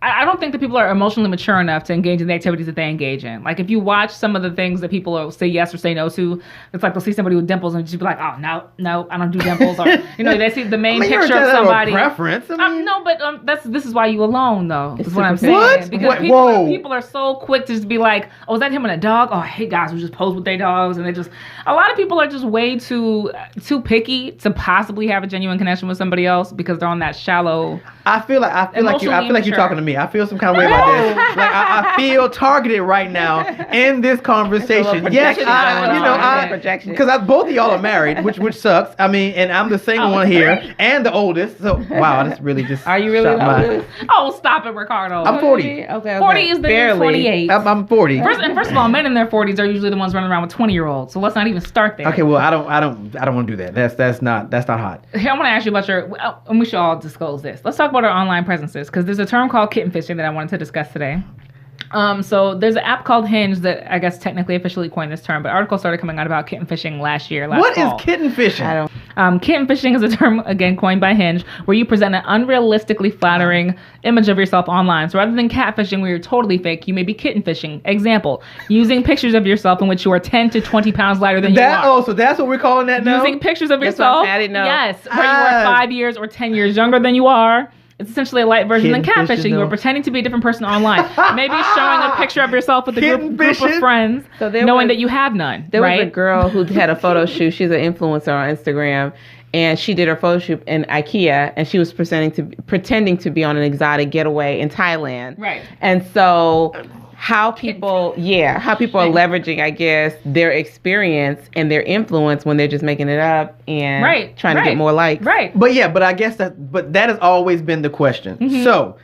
I don't think that people are emotionally mature enough to engage in the activities that they engage in. Like, if you watch some of the things that people will say yes or say no to, it's like they'll see somebody with dimples and just be like, oh, no, I don't do dimples. Or, they see the main picture of somebody. Preference. No, but this is why you alone, though, is what I'm saying. What? Because people are so quick to just be like, oh, is that him and a dog? Oh, I hate guys who just pose with their dogs. And a lot of people are just way too picky to possibly have a genuine connection with somebody else because they're on that shallow. I feel like you're talking to me. I feel some kind of way about this. Like I feel targeted right now in this conversation. Yes, because both of y'all are married, which sucks. I mean, and I'm the single one here and the oldest. So wow, that's really just. Are you really the oldest? Oh, stop it, Ricardo. I'm 40. Okay. 40 is the new 48. I'm 40. First of all, men in their 40s are usually the ones running around with 20-year-olds. So let's not even start there. Okay, well, I don't want to do that. That's not hot. Here, I want to ask you about and we should all disclose this. Let's talk about our online presences, because there's a term called kitten fishing that I wanted to discuss today. So there's an app called Hinge that I guess technically officially coined this term, but articles started coming out about kitten fishing last fall. What is kitten fishing? Kitten fishing is a term, again, coined by Hinge, where you present an unrealistically flattering image of yourself online. So rather than catfishing where you're totally fake, you may be kitten fishing. Example, using pictures of yourself in which you are 10 to 20 pounds lighter than you are. Oh, so that's what we're calling that now? Using pictures of yourself, I didn't know. yes, where you are 5 years or 10 years younger than you are. It's essentially a light version than catfishing. You are pretending to be a different person online. Maybe showing a picture of yourself with a group of friends, knowing that you have none. There was a girl who had a photo shoot. She's an influencer on Instagram, and she did her photo shoot in IKEA, and she was pretending to be on an exotic getaway in Thailand. Right. And so how people are leveraging, I guess, their experience and their influence when they're just making it up and trying to get more likes. Right. But I guess that has always been the question. Mm-hmm. So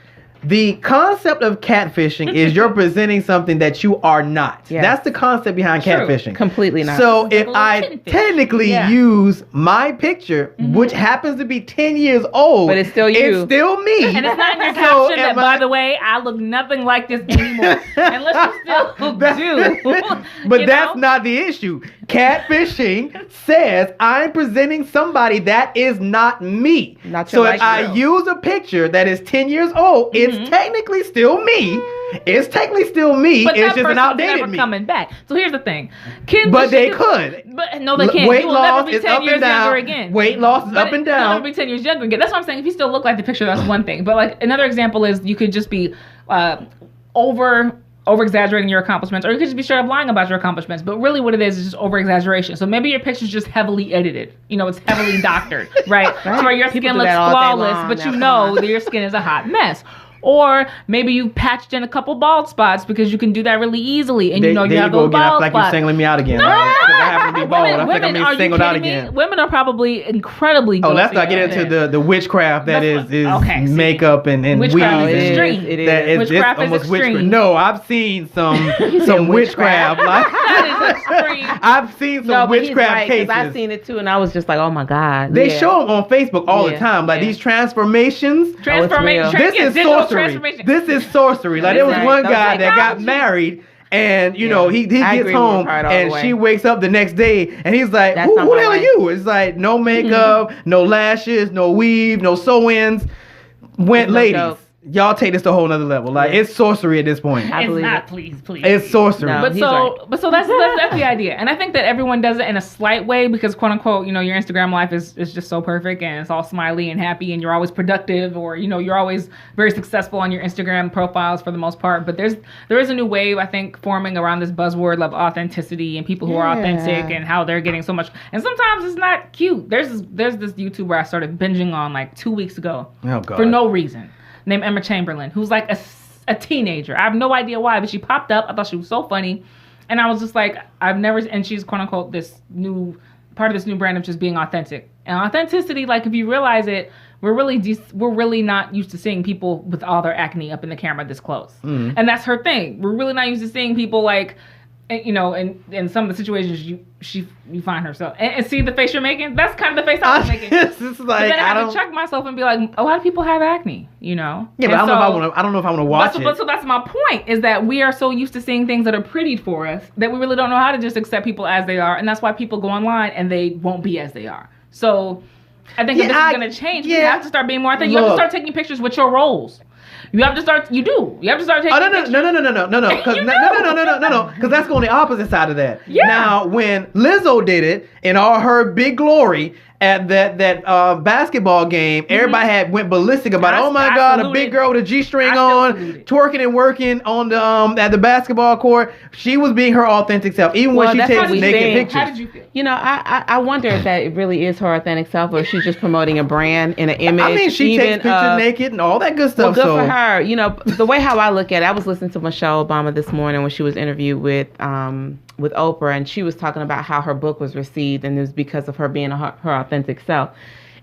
the concept of catfishing is you're presenting something that you are not. Yes. That's the concept behind catfishing. Completely not. So if I technically use my picture, which happens to be 10 years old, but it's still you. It's still me. And it's not in your caption that, by the way, I look nothing like this anymore. Unless you still do. But that's not the issue. Catfishing says I'm presenting somebody that is not me. Not your if I use a picture that is 10 years old, it's technically still me. It's technically still me. But it's just an outdated never me. Coming back. So here's the thing. But they could. But no, they can't. Weight you will loss never be is 10 up years and down. younger again. Weight loss is up and down. You'll never be 10 years younger again. That's what I'm saying. If you still look like the picture, that's one thing. But like another example is you could just be over-exaggerating your accomplishments, or you could just be straight up lying about your accomplishments. But really what it is just over-exaggeration. So maybe your picture's just heavily edited. It's heavily doctored, right? So where your skin looks flawless, but you know that your skin is a hot mess. Or maybe you patched in a couple bald spots because you can do that really easily, and you have those bald spots. I feel like you're singling me out again. Because I happen to be bald. I feel like I'm being singled out again. Women are probably incredibly guilty. Oh, let's not get into the witchcraft that is makeup and witchcraft weave. Is extreme. It is. Witchcraft is extreme. Witchcraft. No, I've seen some witchcraft. That is extreme. I've seen some witchcraft cases. I've seen it too, and I was just like, oh my God. They show them on Facebook all the time, like these transformations. This is sorcery. This is sorcery. Like there was one guy that got married, and he gets home and she wakes up the next day and he's like, who the hell are you? It's like no makeup, no lashes, no weave, no sew-ins. Ladies. Y'all take this to a whole nother level. Like it's sorcery at this point. I believe it. Please. It's sorcery. No, but so that's the idea. And I think that everyone does it in a slight way because quote unquote, your Instagram life is just so perfect and it's all smiley and happy and you're always productive or you're always very successful on your Instagram profiles for the most part. But there is a new wave I think forming around this buzzword of authenticity and people who are authentic and how they're getting so much. And sometimes it's not cute. There's this YouTuber I started binging on like 2 weeks ago for no reason. Named Emma Chamberlain, who's like a teenager. I have no idea why, but she popped up. I thought she was so funny. And I was just like, and she's quote unquote this new part of this new brand of just being authentic. And authenticity, like if you realize it, we're really not used to seeing people with all their acne up in the camera this close. Mm. And that's her thing. We're really not used to seeing people like, in some of the situations you find herself and see the face you're making. That's kind of the face I was making. It's like, but then I have to check myself and be like, a lot of people have acne, Yeah, but I don't know if I want to watch it. But so that's my point is that we are so used to seeing things that are prettied for us that we really don't know how to just accept people as they are, and that's why people go online and they won't be as they are. So I think that this is going to change. We have to start being more authentic. You have to start taking pictures with your roles. You have to start. You do. You have to start taking. Oh no, because that's going the opposite side of that. Yeah. Now, when Lizzo did it in all her big glory at that basketball game, everybody went ballistic about, oh my God, a big girl with a G-string on, twerking and working on the at the basketball court. She was being her authentic self, even when she takes naked pictures. How did you feel? You know, I wonder if that really is her authentic self, or if she's just promoting a brand and an image. I mean, she takes pictures naked and all that good stuff. Well, good for her. You know, the way how I look at it, I was listening to Michelle Obama this morning when she was interviewed with Oprah, and she was talking about how her book was received, and it was because of her being her authentic self.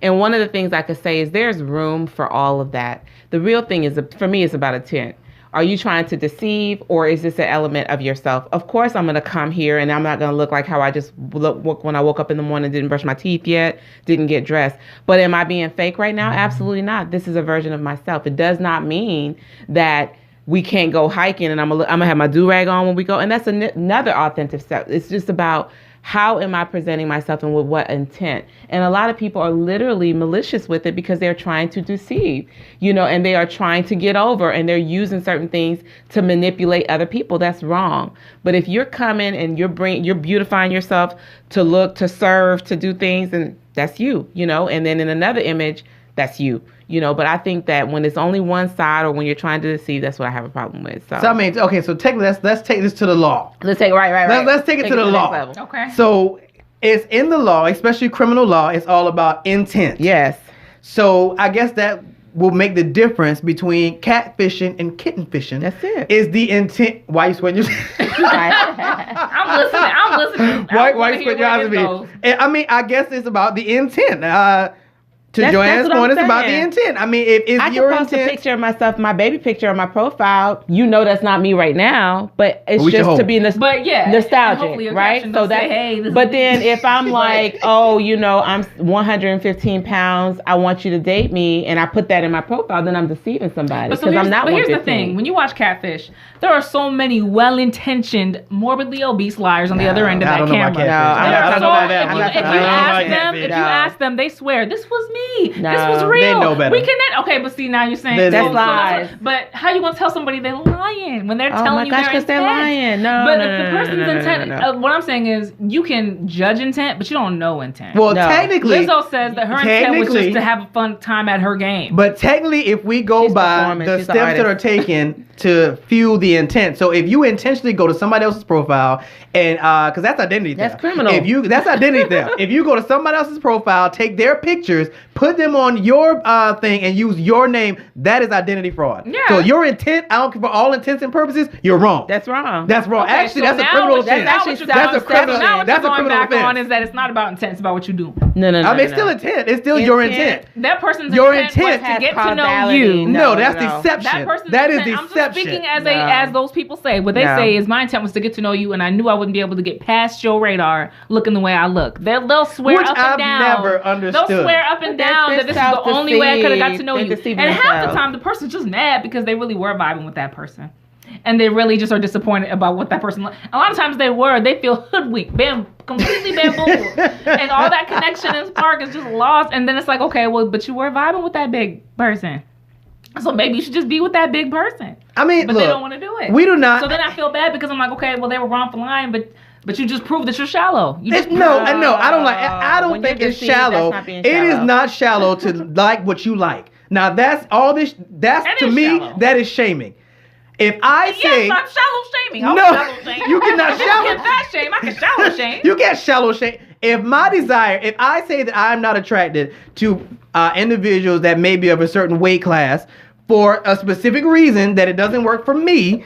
And one of the things I could say is there's room for all of that. The real thing is, for me, it's about intent. Are you trying to deceive, or is this an element of yourself? Of course, I'm going to come here and I'm not going to look like how I just look when I woke up in the morning, didn't brush my teeth yet, didn't get dressed. But am I being fake right now? Absolutely not. This is a version of myself. It does not mean that we can't go hiking and I'm gonna have my do-rag on when we go. And that's another authentic self. It's just about how am I presenting myself and with what intent? And a lot of people are literally malicious with it because they're trying to deceive, and they are trying to get over, and they're using certain things to manipulate other people. That's wrong. But if you're coming and you're beautifying yourself to look, to serve, to do things, and that's you, and then in another image, that's you. But I think that when it's only one side or when you're trying to deceive, that's what I have a problem with. So I mean, okay, so let's take this to the law. Let's take right. Let's take it to the law. Level. Okay. So it's in the law, especially criminal law. It's all about intent. Yes. So I guess that will make the difference between catfishing and kitten fishing. That's it. Is the intent? Why you sweating your? I'm listening. Why you sweating your eyes at me? I mean, I guess it's about the intent. To Joanne's point, it's about the intent. I mean, if I your can post intent, a picture of myself, my baby picture on my profile. That's not me right now, but it's just to be nostalgic, right? So that. Hey, but then if I'm like, I'm 115 pounds, I want you to date me, and I put that in my profile, then I'm deceiving somebody because I'm not. But here's the thing: when you watch Catfish, there are so many well-intentioned, morbidly obese liars on the other end of that camera. If you ask them, they swear this was me. This was real. They know better. We connect. Okay, but see, now you're saying that's lies. But how you gonna tell somebody they're lying when they're telling you their intent? They're lying. But if the person's intent, what I'm saying is, you can judge intent, but you don't know intent. Well, technically, Lizzo says that her intent was just to have a fun time at her game. But technically, if we go by the steps that are taken to fuel the intent, so if you intentionally go to somebody else's profile and because that's identity theft. That's criminal. That's identity theft. If you go to somebody else's profile, take their pictures, put them on your thing, and use your name, that is identity fraud. Yeah. So your intent, for all intents and purposes, you're wrong. That's wrong. That's wrong. Okay, Actually, so that's a criminal offense. That's a criminal. That's a criminal offense. Is that it's not about intent; it's about what you do. No. I mean, it's still intent. It's still your intent. That person's Your intent was to get to know you. No, that's deception. That person's that is intent, deception. I'm just speaking as those people say. What they say is, my intent was to get to know you, and I knew I wouldn't be able to get past your radar looking the way I look. They'll swear Which up I've and down. never understood. They'll swear up and down that this is the only way I could have got to know you. And half the time, the person's just mad because they really were vibing with that person. And they really just are disappointed about what that person. A lot of times they feel hoodwinked, completely bamboozled, and all that connection and spark is just lost. And then it's like, okay, well, but you were vibing with that big person, so maybe you should just be with that big person. I mean, but look, they don't want to do it. We do not. So then I feel bad because I'm like, okay, well, they were wrong for lying, but you just proved that you're shallow. No, I don't like. I don't think it's shallow. It is not shallow to like what you like. Now that's all this. That's to me shallow. That is shaming. If I say I'm shallow shaming. No, you cannot shallow. You can't shame. I can shallow shame. You can't shallow shame. If I say that I'm not attracted to individuals that may be of a certain weight class for a specific reason that it doesn't work for me,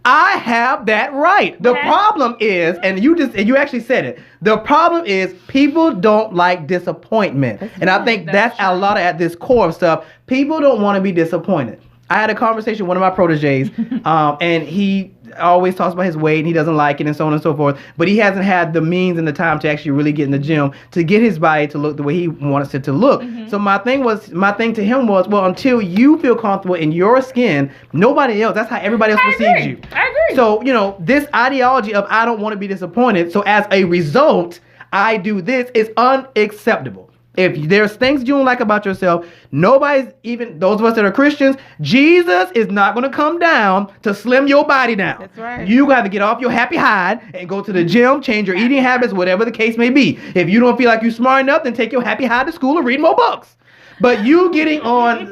I have that right. The problem is, and you actually said it. The problem is people don't like disappointment, and I think that's a lot of at this core of stuff. People don't want to be disappointed. I had a conversation with one of my proteges, and he always talks about his weight and he doesn't like it and so on and so forth, but he hasn't had the means and the time to actually really get in the gym to get his body to look the way he wants it to look. Mm-hmm. So my thing to him was, well, until you feel comfortable in your skin, nobody else, that's how everybody else perceives you. I agree. So, this ideology of I don't want to be disappointed, so as a result, I do this is unacceptable. If there's things you don't like about yourself, nobody's, even those of us that are Christians, Jesus is not going to come down to slim your body down. That's right. You got to get off your happy hide and go to the gym, change your eating habits, whatever the case may be. If you don't feel like you're smart enough, then take your happy hide to school and read more books. But you getting on,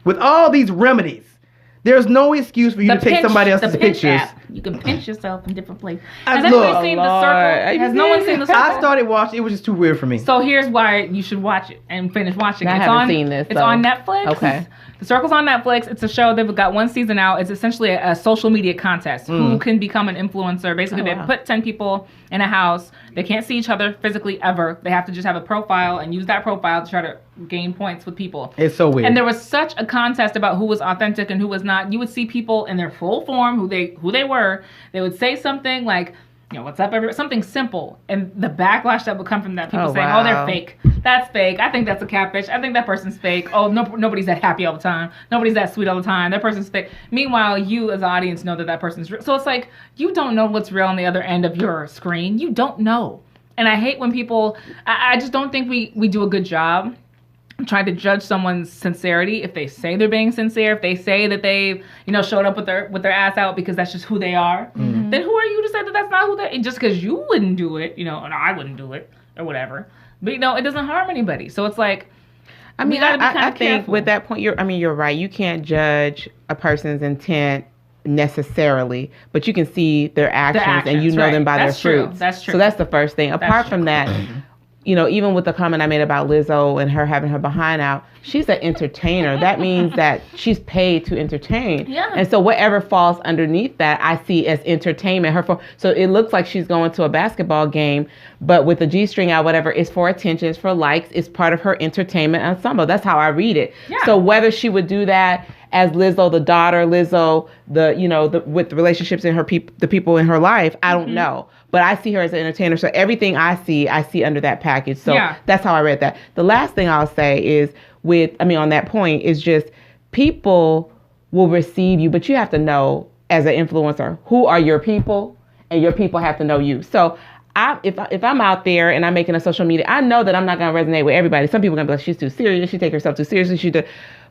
with all these remedies, there's no excuse for you to take somebody else's pictures. You can pinch yourself in different places. Has anyone seen The Circle? Has no one seen The Circle? I started watching. It was just too weird for me. So here's why you should watch it and finish watching it. I haven't seen this. It's on Netflix. Okay. The Circle's on Netflix. It's a show. They've got one season out. It's essentially a social media contest. Who can become an influencer? Basically, they put 10 people in a house. They can't see each other physically ever. They have to just have a profile and use that profile to try to gain points with people. It's so weird. And there was such a contest about who was authentic and who was not. You would see people in their full form, who they were. They would say something like, what's up, everybody? Something simple. And the backlash that would come from that, people saying, wow. oh, they're fake. That's fake. I think that's a catfish. I think that person's fake. Oh, nobody's that happy all the time. Nobody's that sweet all the time. That person's fake. Meanwhile, you as an audience know that person's real. So it's like, you don't know what's real on the other end of your screen. You don't know. And I hate when people, I just don't think we do a good job trying to judge someone's sincerity. If they say they're being sincere, if they say that they've showed up with their ass out because that's just who they are, then who are you to say that that's not who they are? Just because you wouldn't do it, and I wouldn't do it or whatever. But it doesn't harm anybody. So it's like, I mean, I think careful. with that point, you're right. You can't judge a person's intent necessarily, but you can see their actions and you know them by that's their true. fruits. That's true. So that's the first thing. Apart from that, even with the comment I made about Lizzo and her having her behind out, she's an entertainer. That means that she's paid to entertain. Yeah. And so whatever falls underneath that, I see as entertainment. So it looks like she's going to a basketball game, but with the G-string out, whatever, it's for attention, it's for likes, it's part of her entertainment ensemble. That's how I read it. Yeah. So whether she would do that as Lizzo, the daughter, Lizzo, with the relationships in the people in her life, I don't know. But I see her as an entertainer. So everything I see under that package. So that's how I read that. The last thing I'll say is on that point is just people will receive you, but you have to know as an influencer, who are your people, and your people have to know you. So if I'm out there and I'm making a social media, I know that I'm not going to resonate with everybody. Some people are going to be like, she's too serious. She take herself too seriously.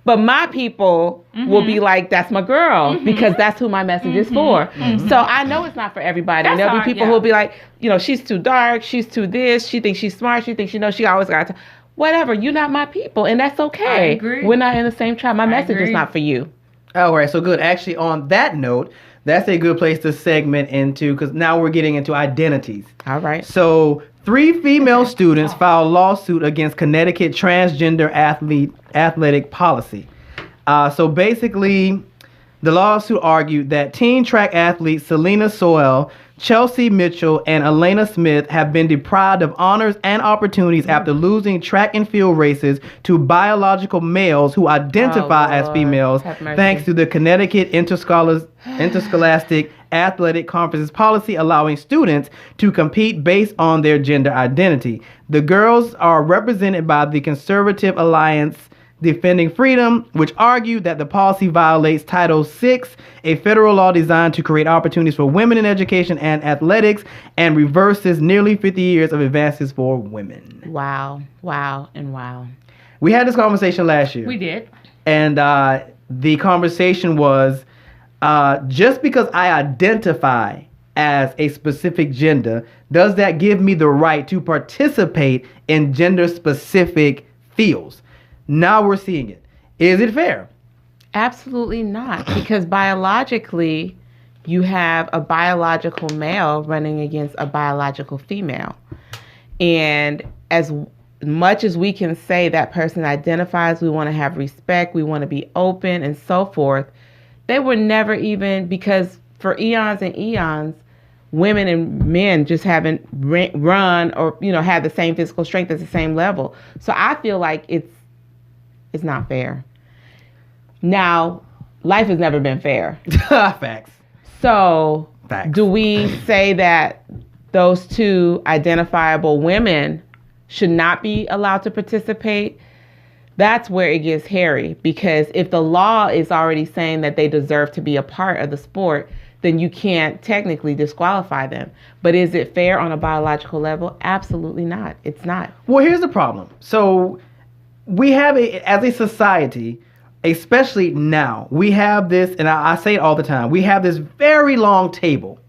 But my people will be like, that's my girl, because that's who my message is for. So I know it's not for everybody. And there'll be people who will be like, she's too dark. She's too this. She thinks she's smart. She thinks she knows. She always got to. Whatever. You're not my people. And that's okay. I agree. We're not in the same tribe. My message is not for you. All right. So good. Actually, on that note, that's a good place to segment into, because now we're getting into identities. All right. So 3 female students filed a lawsuit against Connecticut transgender athletic policy. So basically, the lawsuit argued that teen track athletes Selena Soel, Chelsea Mitchell, and Elena Smith have been deprived of honors and opportunities after losing track and field races to biological males who identify as females, thanks to the Connecticut Interscholastic Athletic Conference's policy allowing students to compete based on their gender identity. The girls are represented by the Conservative Alliance Defending Freedom, which argued that the policy violates Title VI, a federal law designed to create opportunities for women in education and athletics, and reverses nearly 50 years of advances for women. Wow, and wow. We had this conversation last year. We did. And the conversation was, just because I identify as a specific gender, does that give me the right to participate in gender-specific fields? Now we're seeing it. Is it fair? Absolutely not, because biologically, you have a biological male running against a biological female. And as much as we can say that person identifies, we want to have respect, we want to be open and so forth, they were never even, because for eons and eons, women and men just haven't run or, had the same physical strength at the same level. So I feel like it's not fair. Now, life has never been fair. Facts. So, Facts. Do we say that those 2 identifiable women should not be allowed to participate? That's where it gets hairy, because if the law is already saying that they deserve to be a part of the sport, then you can't technically disqualify them. But is it fair on a biological level? Absolutely not. It's not. Well, here's the problem. So we have as a society, especially now, we have this, and I say it all the time, we have this very long table.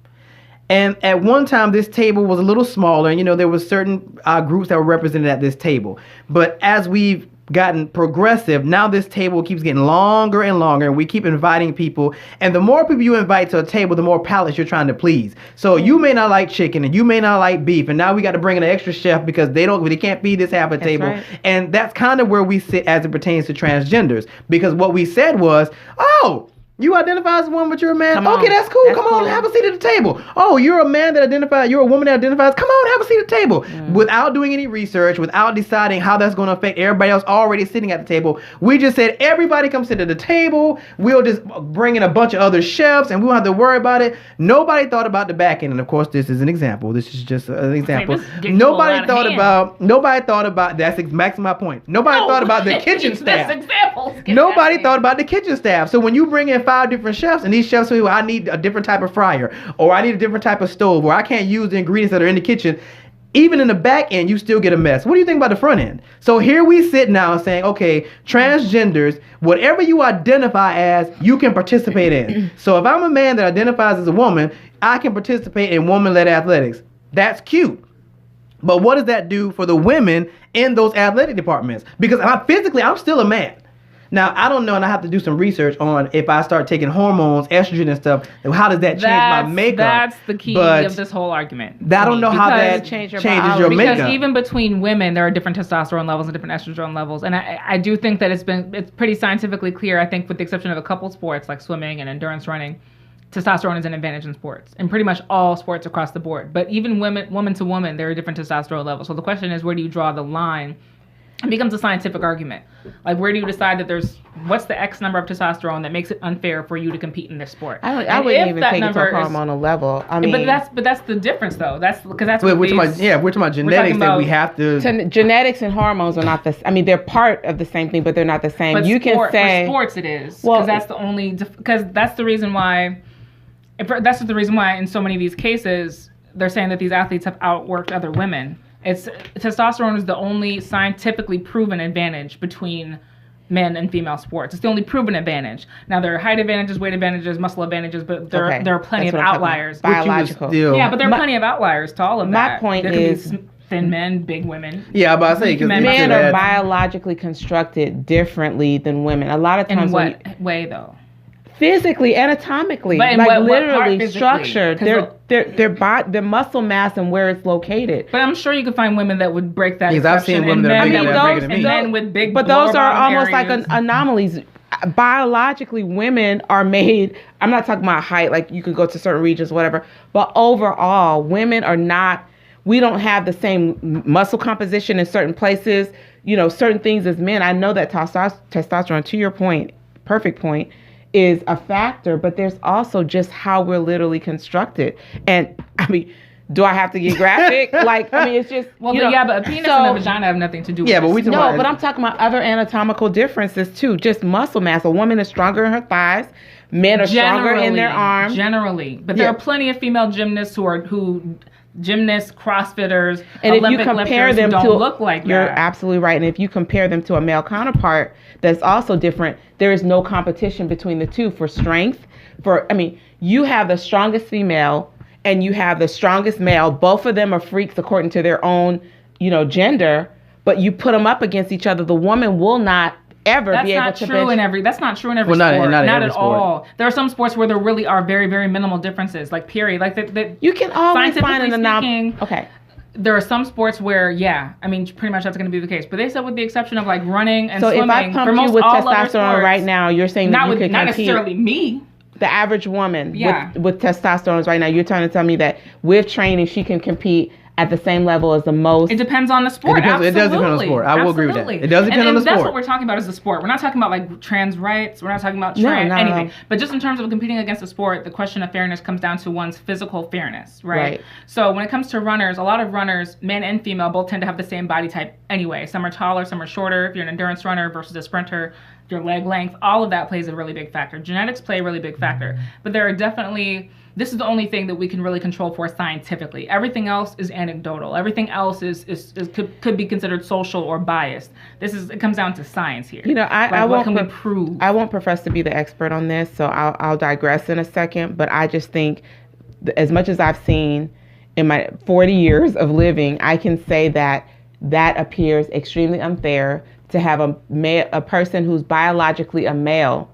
And at one time, this table was a little smaller, and there was certain groups that were represented at this table. But as we've gotten progressive, now this table keeps getting longer and longer, and we keep inviting people. And the more people you invite to a table, the more palates you're trying to please. So you may not like chicken, and you may not like beef, and now we got to bring in an extra chef because they can't feed this half a table. Right. And that's kind of where we sit as it pertains to transgenders, because what we said was, oh, you identify as a woman, but you're a man. Come on. Okay, that's cool. Come on, have a seat at the table. Oh, you're a man that identifies. You're a woman that identifies. Come on, have a seat at the table. Without doing any research, without deciding how that's going to affect everybody else already sitting at the table, we just said everybody come sit at the table. We'll just bring in a bunch of other chefs, and we won't have to worry about it. Nobody thought about the back end, and of course, this is an example. This is just an example. Nobody thought about. That's exactly my point. Nobody thought about the kitchen staff. Examples. Nobody thought about the kitchen staff. So when you bring in 5 different chefs, and these chefs say, well, I need a different type of fryer, or I need a different type of stove, or I can't use the ingredients that are in the kitchen, even in the back end, you still get a mess. What do you think about the front end? So here we sit now saying, okay, transgenders, whatever you identify as, you can participate in. So if I'm a man that identifies as a woman, I can participate in woman-led athletics. That's cute. But what does that do for the women in those athletic departments? Because I'm still a man. Now, I don't know, and I have to do some research on if I start taking hormones, estrogen and stuff, how does that change my makeup? That's the key of this whole argument. I don't know how that changes your makeup. Because even between women, there are different testosterone levels and different estrogen levels. And I do think that it's pretty scientifically clear, I think with the exception of a couple sports like swimming and endurance running, testosterone is an advantage in sports, and pretty much all sports across the board. But even woman to woman, there are different testosterone levels. So the question is, where do you draw the line? It becomes a scientific argument. Like, where do you decide that what's the X number of testosterone that makes it unfair for you to compete in this sport? I wouldn't even take it to a hormonal level. I mean, but that's the difference, though. That's because that's we're talking about genetics, that we have to. Genetics and hormones are not they're part of the same thing, but they're not the same. But you can say for sports it is, because that's the only because that's the reason why. That's the reason why in so many of these cases they're saying that these athletes have outworked other women. Testosterone is the only scientifically proven advantage between men and female sports. It's the only proven advantage. Now there are height advantages, weight advantages, muscle advantages, but there are plenty of outliers. Biological. But there are plenty of outliers to all of that. My point is thin men, big women. Yeah, but I say because men are biologically constructed differtly than women. A lot of times. In what way though? Physically, anatomically, but literally structured. Their muscle mass and where it's located. But I'm sure you could find women that would break that. Because I've seen women that are bigger than me. Men with big. But those are almost areas. like anomalies. Biologically, women are made. I'm not talking about height. Like you could go to certain regions, whatever. But overall, women are not. We don't have the same muscle composition in certain places. Certain things as men. I know that testosterone. To your point, perfect point. Is a factor, but there's also just how we're literally constructed. And I mean, do I have to get graphic? It's just but a penis and a vagina have nothing to do with but we but I'm talking about other anatomical differences too. Just muscle mass. A woman is stronger in her thighs. Men are stronger in their arms. Generally, but there are plenty of female gymnasts gymnasts, CrossFitters, and Olympic if you compare lifters them who don't to, look like you're that. absolutely right. And if you compare them to a male counterpart that's also different, there is no competition between the two for strength. You have the strongest female and you have the strongest male. Both of them are freaks according to their own, gender. But you put them up against each other, the woman will not ever be able to bench. That's not true in every sport. Not at all. There are some sports where there really are very, very minimal differences, like period. Like that. You can always find an anomaly. Okay. There are some sports where, pretty much that's going to be the case. But they said with the exception of like running and swimming. So if I pump you with testosterone right now, you're saying that you could compete. Not necessarily me. The average woman with testosterone right now, you're trying to tell me that with training she can compete at the same level as the most. It depends on the sport. It does depend on the sport. I will agree with that. It does depend on the sport. That's what we're talking about is the sport. We're not talking about like trans rights. We're not talking about anything. But just in terms of competing against a sport, the question of fairness comes down to one's physical fairness, right? So when it comes to runners, a lot of runners, men and female, both tend to have the same body type anyway. Some are taller, some are shorter. If you're an endurance runner versus a sprinter, your leg length, all of that plays a really big factor. Genetics play a really big factor. But there are definitely, this is the only thing that we can really control for scientifically. Everything else is anecdotal. Everything else could be considered social or biased. It comes down to science here. You know, I what won't can we prove? I won't profess to be the expert on this, so I'll digress in a second. But I just think, as much as I've seen in my 40 years of living, I can say that appears extremely unfair to have a person who's biologically a male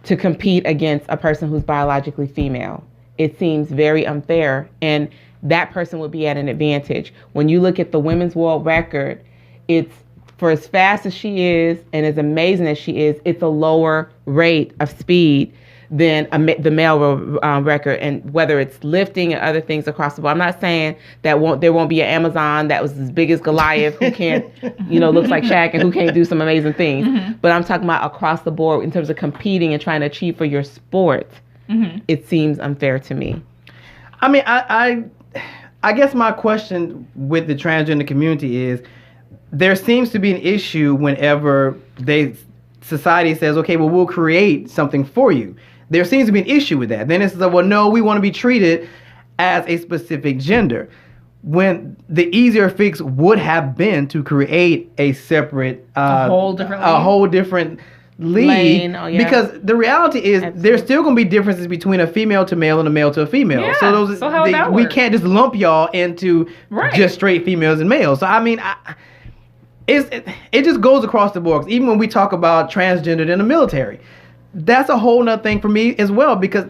to compete against a person who's biologically female. It seems very unfair, and that person would be at an advantage. When you look at the women's world record, it's, for as fast as she is and as amazing as she is, it's a lower rate of speed than the male record, and whether it's lifting and other things across the board. I'm not saying that there won't be an Amazon that was as big as Goliath who can't, looks like Shaq and who can't do some amazing things. Mm-hmm. But I'm talking about across the board in terms of competing and trying to achieve for your sport. Mm-hmm. It seems unfair to me. I mean, I guess my question with the transgender community is, there seems to be an issue whenever society says, okay, well, we'll create something for you. There seems to be an issue with that. Then it's like, well, no, we want to be treated as a specific gender. When the easier fix would have been to create a separate, a whole different league. Lane. Oh, yeah. Because the reality is, absolutely, there's still going to be differences between a female to male and a male to a female. Yeah, so how would that we work? can't just lump y'all into just straight females and males. So I mean, it just goes across the board. Even when we talk about transgendered in the military, that's a whole nother thing for me as well, because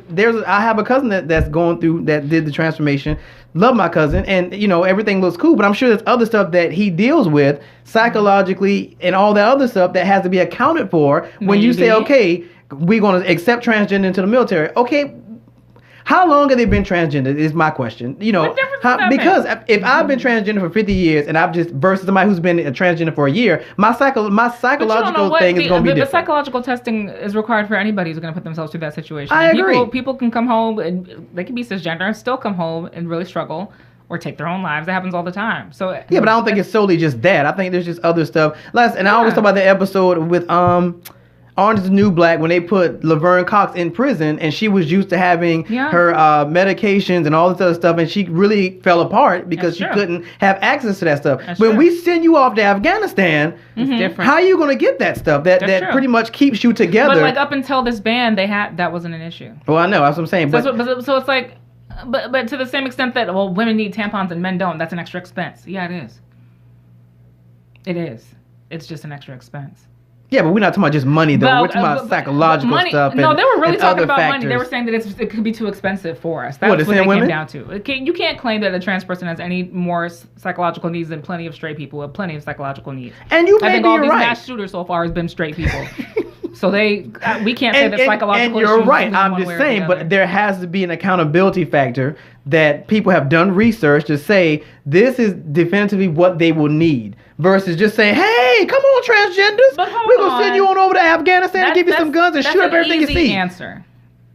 I have a cousin that did the transformation. Love my cousin, and everything looks cool, but I'm sure there's other stuff that he deals with psychologically and all that other stuff that has to be accounted for when you say, okay, we're going to accept transgender into the military. Okay, how long have they been transgender is my question. What difference does that because make? If I've been transgender for 50 years and I've just versus somebody who's been a transgender for a year, my psychological thing is going to be different. The psychological testing is required for anybody who's going to put themselves through that situation. I agree. People can come home and they can be cisgender and still come home and really struggle or take their own lives. That happens all the time. So yeah, but I don't think it's solely just that. I think there's just other stuff. And I always talk about the episode with Orange is the New Black, when they put Laverne Cox in prison, and she was used to having her medications and all this other stuff, and she really fell apart because she couldn't have access to that stuff. When we send you off to Afghanistan, it's different. How are you going to get that stuff that pretty much keeps you together? But like up until this ban, that wasn't an issue. Well, I know, that's what I'm saying. So it's like, but to the same extent that women need tampons and men don't, that's an extra expense. Yeah, it is. It is. It's just an extra expense. Yeah, but we're not talking about just money, though. We're talking about psychological stuff. No, they were really talking about factors. money. They were saying that it could be too expensive for us. That's what they came down to. You can't claim that a trans person has any more psychological needs than plenty of straight people with plenty of psychological needs. And you may be right. I think all these mass shooters so far has been straight people. So we can't say that psychological issues. And you're right. I'm just saying, but there has to be an accountability factor that people have done research to say this is definitively what they will need, versus just saying, hey, come on, transgenders, we're going to send you on over to Afghanistan and give you some guns and shoot up everything you see. That's an easy answer.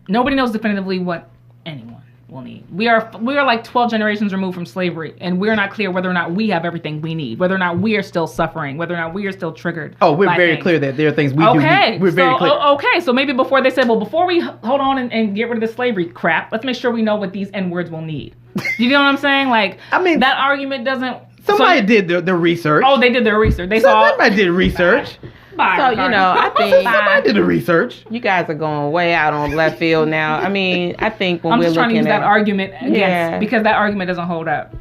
Nobody knows definitively what anyone will need. We are like 12 generations removed from slavery, and we're not clear whether or not we have everything we need, whether or not we are still suffering, whether or not we are still triggered. Oh, we're very clear that there are things we do. We're very clear. Okay, so maybe before they said, well, before we hold on and get rid of the slavery crap, let's make sure we know what these N-words will need. You know what I'm saying? Like, I mean, that argument doesn't... Somebody did the research. Oh, they did their research. Somebody did research. I think somebody did the research. You guys are going way out on left field now. I mean, I think when I'm we're just trying to use that argument against, because that argument doesn't hold up.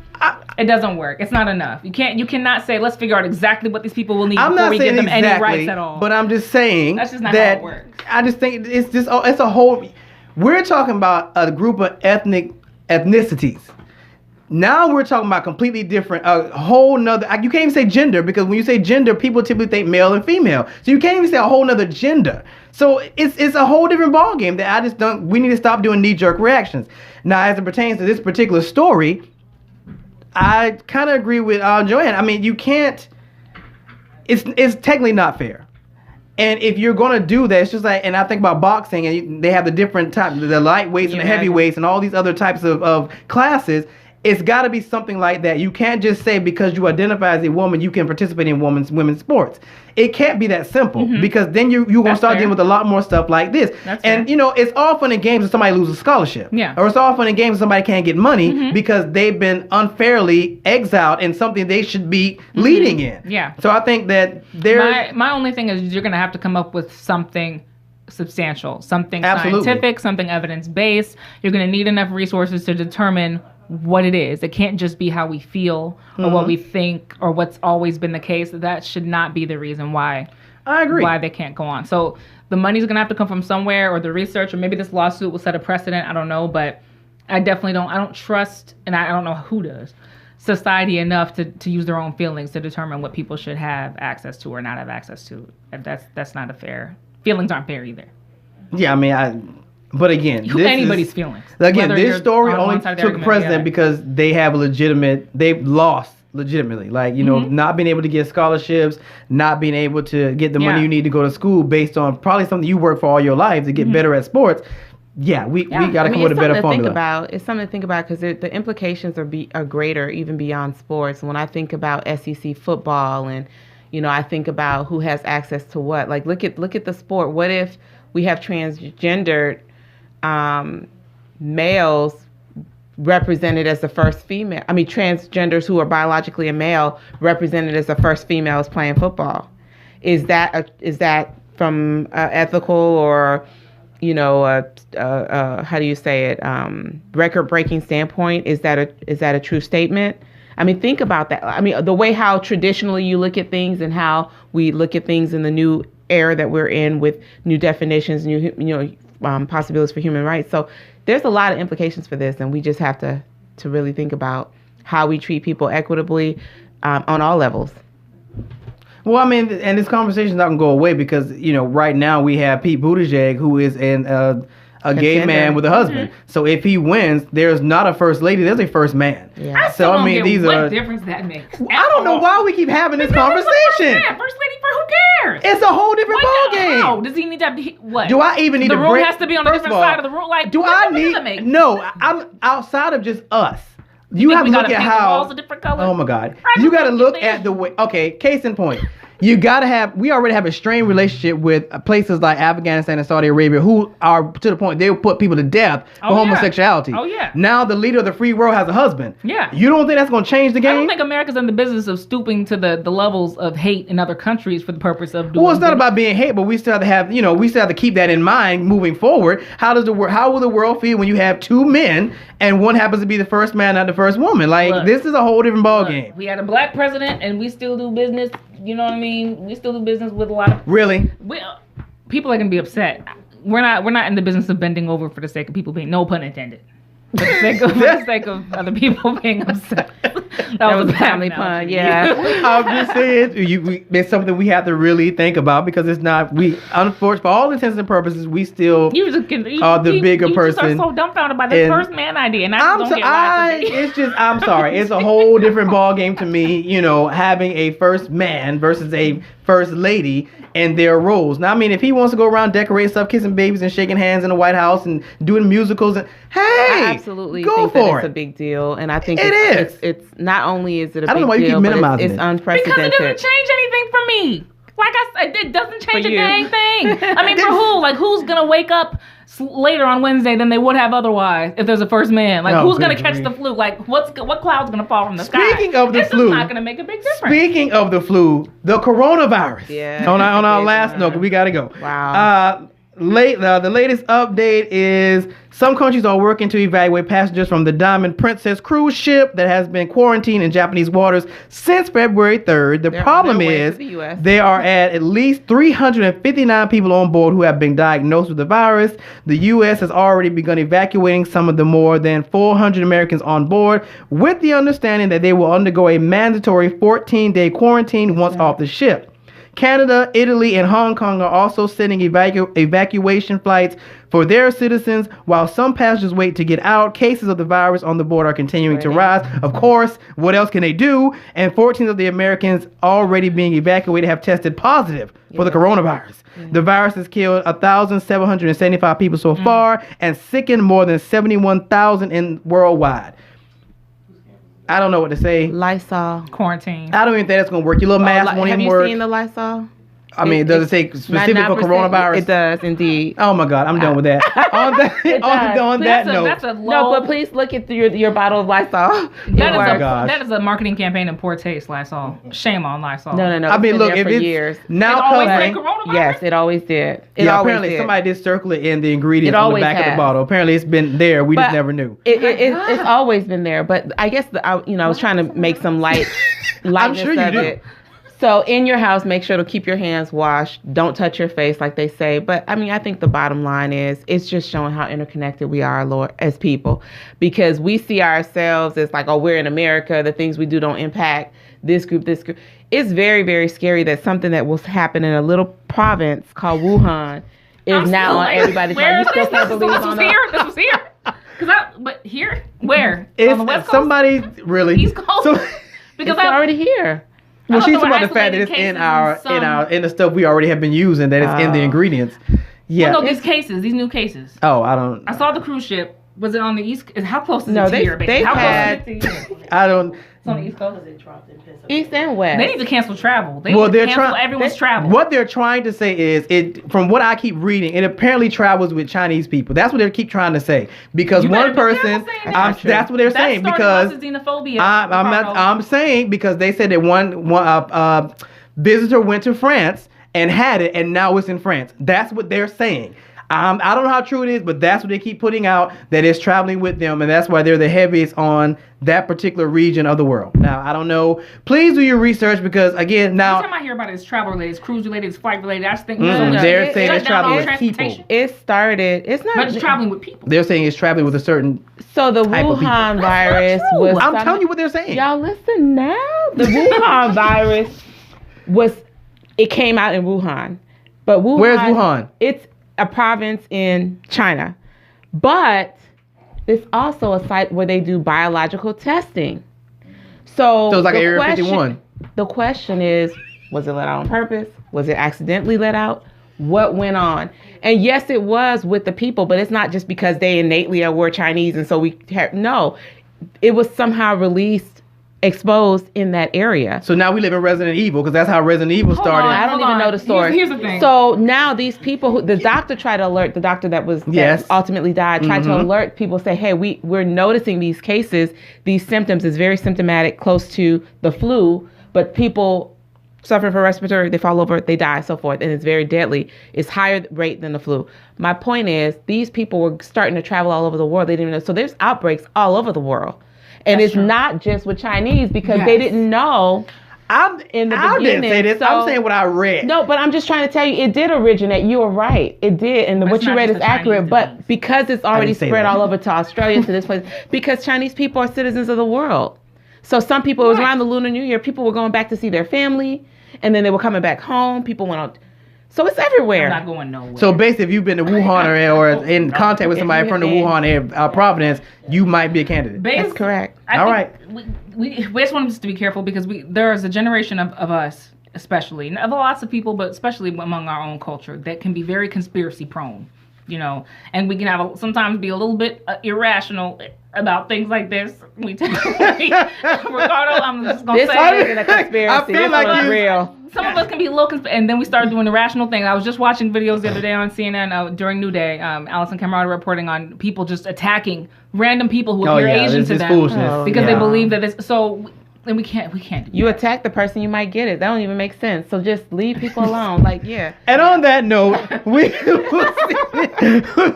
It doesn't work. It's not enough. You cannot say, let's figure out exactly what these people will need before we give them any rights at all. But I'm just saying that's just not how it works. I just think it's a whole. We're talking about a group of ethnicities. Now we're talking about completely different, a whole nother, you can't even say gender, because when you say gender, people typically think male and female. So you can't even say a whole nother gender. So it's a whole different ballgame that we need to stop doing knee-jerk reactions. Now, as it pertains to this particular story, I kind of agree with Joanne. I mean, you can't, it's technically not fair. And if you're going to do that, it's just like, and I think about boxing, and they have the different types, the lightweights and the heavyweights and all these other types of classes. it's got to be something like that. You can't just say because you identify as a woman, you can participate in women's sports. It can't be that simple because then you're going to start dealing with a lot more stuff like this. And, it's all fun and games if somebody loses a scholarship. Yeah. Or it's all fun and games if somebody can't get money because they've been unfairly exiled in something they should be leading in. Yeah. So I think that my only thing is you're going to have to come up with something substantial, something Absolutely. scientific, something evidence-based. You're going to need enough resources to determine what it is. It can't just be how we feel or what we think or what's always been the case. That should not be the reason why. I agree. Why they can't go on. So the money's going to have to come from somewhere, or the research, or maybe this lawsuit will set a precedent. I don't know, but I definitely don't trust, and I don't know who does, society enough to use their own feelings to determine what people should have access to or not have access to. And that's not a fair. Feelings aren't fair either. Yeah, I mean, but again, anybody's feelings. Again, Whether this story on only one side of the took argument or the precedent other. because they've lost legitimately. Like, not being able to get scholarships, not being able to get the money you need to go to school based on probably something you worked for all your life to get better at sports. Yeah, we got to come with a better formula. It's something to think about because the implications are greater even beyond sports. When I think about SEC football and, I think about who has access to what. Like, look at the sport. What if we have transgendered males represented as the first female? I mean, transgenders who are biologically a male represented as the first females playing football. Is that from ethical or, how do you say it? Record-breaking standpoint? Is that a true statement? I mean, think about that. I mean, the way how traditionally you look at things and how we look at things in the new era that we're in with new definitions, new possibilities for human rights. So there's a lot of implications for this, and we just have to really think about how we treat people equitably on all levels. Well, I mean, and this conversation is not going to go away because, right now we have Pete Buttigieg, who is a gay man with a husband. So if he wins, there's not a first lady, there's a first man. Yeah. I still don't get what are difference that makes. I don't know why we keep having this conversation. First lady for who cares? It's a whole different ballgame. How does he need to have what? Do I even need the to room break? has to be on a First different of all, side of the room. Like, do what I difference does it need? make? No, I'm outside of just us. You have to look at how. Walls a different color. Oh my God! I You got to just look think at the way. Okay, case in point. You gotta have. We already have a strained relationship with places like Afghanistan and Saudi Arabia, who are to the point they will put people to death for homosexuality. Oh, yeah. Now the leader of the free world has a husband. Yeah. You don't think that's gonna change the game? I don't think America's in the business of stooping to the levels of hate in other countries for the purpose of doing. Well, it's not about being hate, but we still have to have. We still have to keep that in mind moving forward. How will the world feel when you have two men and one happens to be the first man, not the first woman? Like, Look, this is a whole different ballgame. We had a black president, and we still do business. You know what I mean? We still do business with a lot of Really? people are gonna be upset. We're not in the business of bending over for the sake of people being, no pun intended, for the sake of other people being upset. That was a bad family analogy. pun, yeah. I'm just saying, it's something we have to really think about because it's not. Unfortunately, for all intents and purposes, we still You are the bigger person. You just are so dumbfounded by the first man idea, and I just don't get why. I'm sorry. It's a whole different ball game to me. Having a first man versus a first lady and their roles. Now, I mean, if he wants to go around decorating stuff, kissing babies and shaking hands in the White House and doing musicals, and I absolutely go think for that it. it's a big deal, and I think It is. It's not only is it a I don't know why big you keep deal, but minimizing it's it. unprecedented. Because it doesn't change anything for me. Like I said, it doesn't change For a you. dang thing. I mean, for who? Like, who's gonna wake up later on Wednesday than they would have otherwise if there's a first man? Like, who's gonna catch the flu? Like, what cloud's gonna fall from the sky? Speaking of the It's flu, just not gonna make a big difference. Speaking of the flu, the coronavirus. Yeah. On our Big last one. note, we gotta go. Wow. The latest update is some countries are working to evacuate passengers from the Diamond Princess cruise ship that has been quarantined in Japanese waters since February 3rd. The They're problem on their way is to the US. there are at least 359 people on board who have been diagnosed with the virus. The U.S. has already begun evacuating some of the more than 400 Americans on board with the understanding that they will undergo a mandatory 14-day quarantine once off the ship. Canada, Italy, and Hong Kong are also sending evacuation flights for their citizens. While some passengers wait to get out, cases of the virus on the board are continuing to rise. Of course, what else can they do? And 14 of the Americans already being evacuated have tested positive for the coronavirus. The virus has killed 1,775 people so far and sickened more than 71,000 worldwide. I don't know what to say. Lysol. Quarantine. I don't even think that's gonna work. Your little mask won't Have even you work. seen the Lysol? I mean, does it say specific for 99%? coronavirus? It does indeed. Oh my God, I'm done with that. on that note. That's a low, No, but please look at your bottle of Lysol. that is a marketing campaign in poor taste, Lysol. Shame on Lysol. No. I mean, It's been look, there if for it's years. now It always covering, say coronavirus? Yes, it always did. apparently somebody did circle it in the ingredients It on the always back of the has. bottle. Apparently, it's been there. We just But never knew. It's always been there. But I guess I was trying to make some lightness sure you of do. it. So in your house, make sure to keep your hands washed. Don't touch your face like they say. But I mean, I think the bottom line is it's just showing how interconnected we are, Lord, as people, because we see ourselves as like, oh, we're in America. The things we do don't impact this group. It's very, very scary that something that will happen in a little province called Wuhan is now on everybody's mind. You still can't believe on This was here. But here? Where? It's on the West Coast? somebody really. East Coast? Because it's already here. Well, she's there were talking about the fact that it's isolated in the stuff we already have been using, that it's in the ingredients. Yeah. Well, no, these new cases. Oh, I don't. I saw the cruise ship. Was it on the East? How close is No, it to here? they've How had- close is it to here? I don't. It's on the East Coast. East and West. They need to cancel travel. They Well, need to they're cancel trying. everyone's travel. What they're trying to say is, from what I keep reading, it apparently travels with Chinese people. That's what they keep trying to say. Because You one better be person, careful saying that. that's what they're saying. That Because started lots of xenophobia. I'm saying because they said that one visitor went to France and had it, and now it's in France. That's what they're saying. I don't know how true it is, but that's what they keep putting out, that it's traveling with them, and that's why they're the heaviest on that particular region of the world. Now, I don't know. Please do your research, because, again, now... Every time I hear about it, it's travel related, it's cruise related, it's flight related. I just think... they're saying it's traveling with people. transportation. It started. It's not. But it's traveling with people. They're saying it's traveling with a certain... So the type of people. Wuhan virus true. was. I'm telling you what they're saying. Y'all listen now. The Wuhan virus it came out in Wuhan, but Wuhan. Where's Wuhan? It's a province in China, but it's also a site where they do biological testing. So it's like the Area question- 51. The question is, was it let out on purpose? Was it accidentally let out? What went on? And yes, it was with the people, but it's not just because they innately were Chinese and so no, it was somehow exposed in that area. So now we live in Resident Evil, because that's how Resident Evil started. I don't even know the story. Here's the thing. So now these people, the doctor tried to alert, the doctor that Yes. ultimately died, tried to alert people, say, hey, we're noticing these cases, these symptoms is very symptomatic, close to the flu, but people suffer from respiratory, they fall over, they die, so forth, and it's very deadly. It's higher rate than the flu. My point is, these people were starting to travel all over the world. They didn't even know. So there's outbreaks all over the world. And it's not just with Chinese, because they didn't know in the I beginning. didn't say this. So, I'm saying what I read. no, but I'm just trying to tell you, it did originate. You were right. It did. And But what it's you not read just is a Chinese accurate. But disease. because it's already say spread that. all over to Australia, to this place, because Chinese people are citizens of the world. So some people, it was around the Lunar New Year, people were going back to see their family, and then they were coming back home. People went on. So it's everywhere. I'm not going nowhere. So basically, if you've been to Wuhan or in contact with somebody from the Wuhan area, Providence, you might be a candidate. That's correct. All right. We just want us to be careful, because there is a generation of us, especially, of lots of people, but especially among our own culture, that can be very conspiracy prone, and we can sometimes be a little bit irrational about things like this. Ricardo, I'm just going to This say isn't a conspiracy. I feel This like was you- real. some of us can be a little and then we started doing the rational thing. I was just watching videos the other day on CNN during New Day. Allison Camarada reporting on people just attacking random people who appear Asian this to is them foolishness. because they Yeah. believe that this. So, and we can't do You that. attack the person, you might get it. That don't even make sense. So just leave people alone. Like, yeah. And on that note, we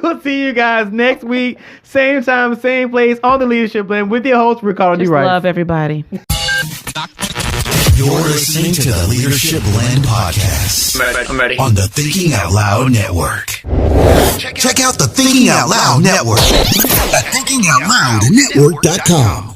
will see you guys next week, same time, same place, on the Leadership Blend with your host, Ricardo D. Just Rice. love everybody. You're listening to the Leadership Blend podcast I'm ready. on the Thinking Out Loud Network. Check out the Thinking Out Loud Network at thinkingoutloudnetwork.com.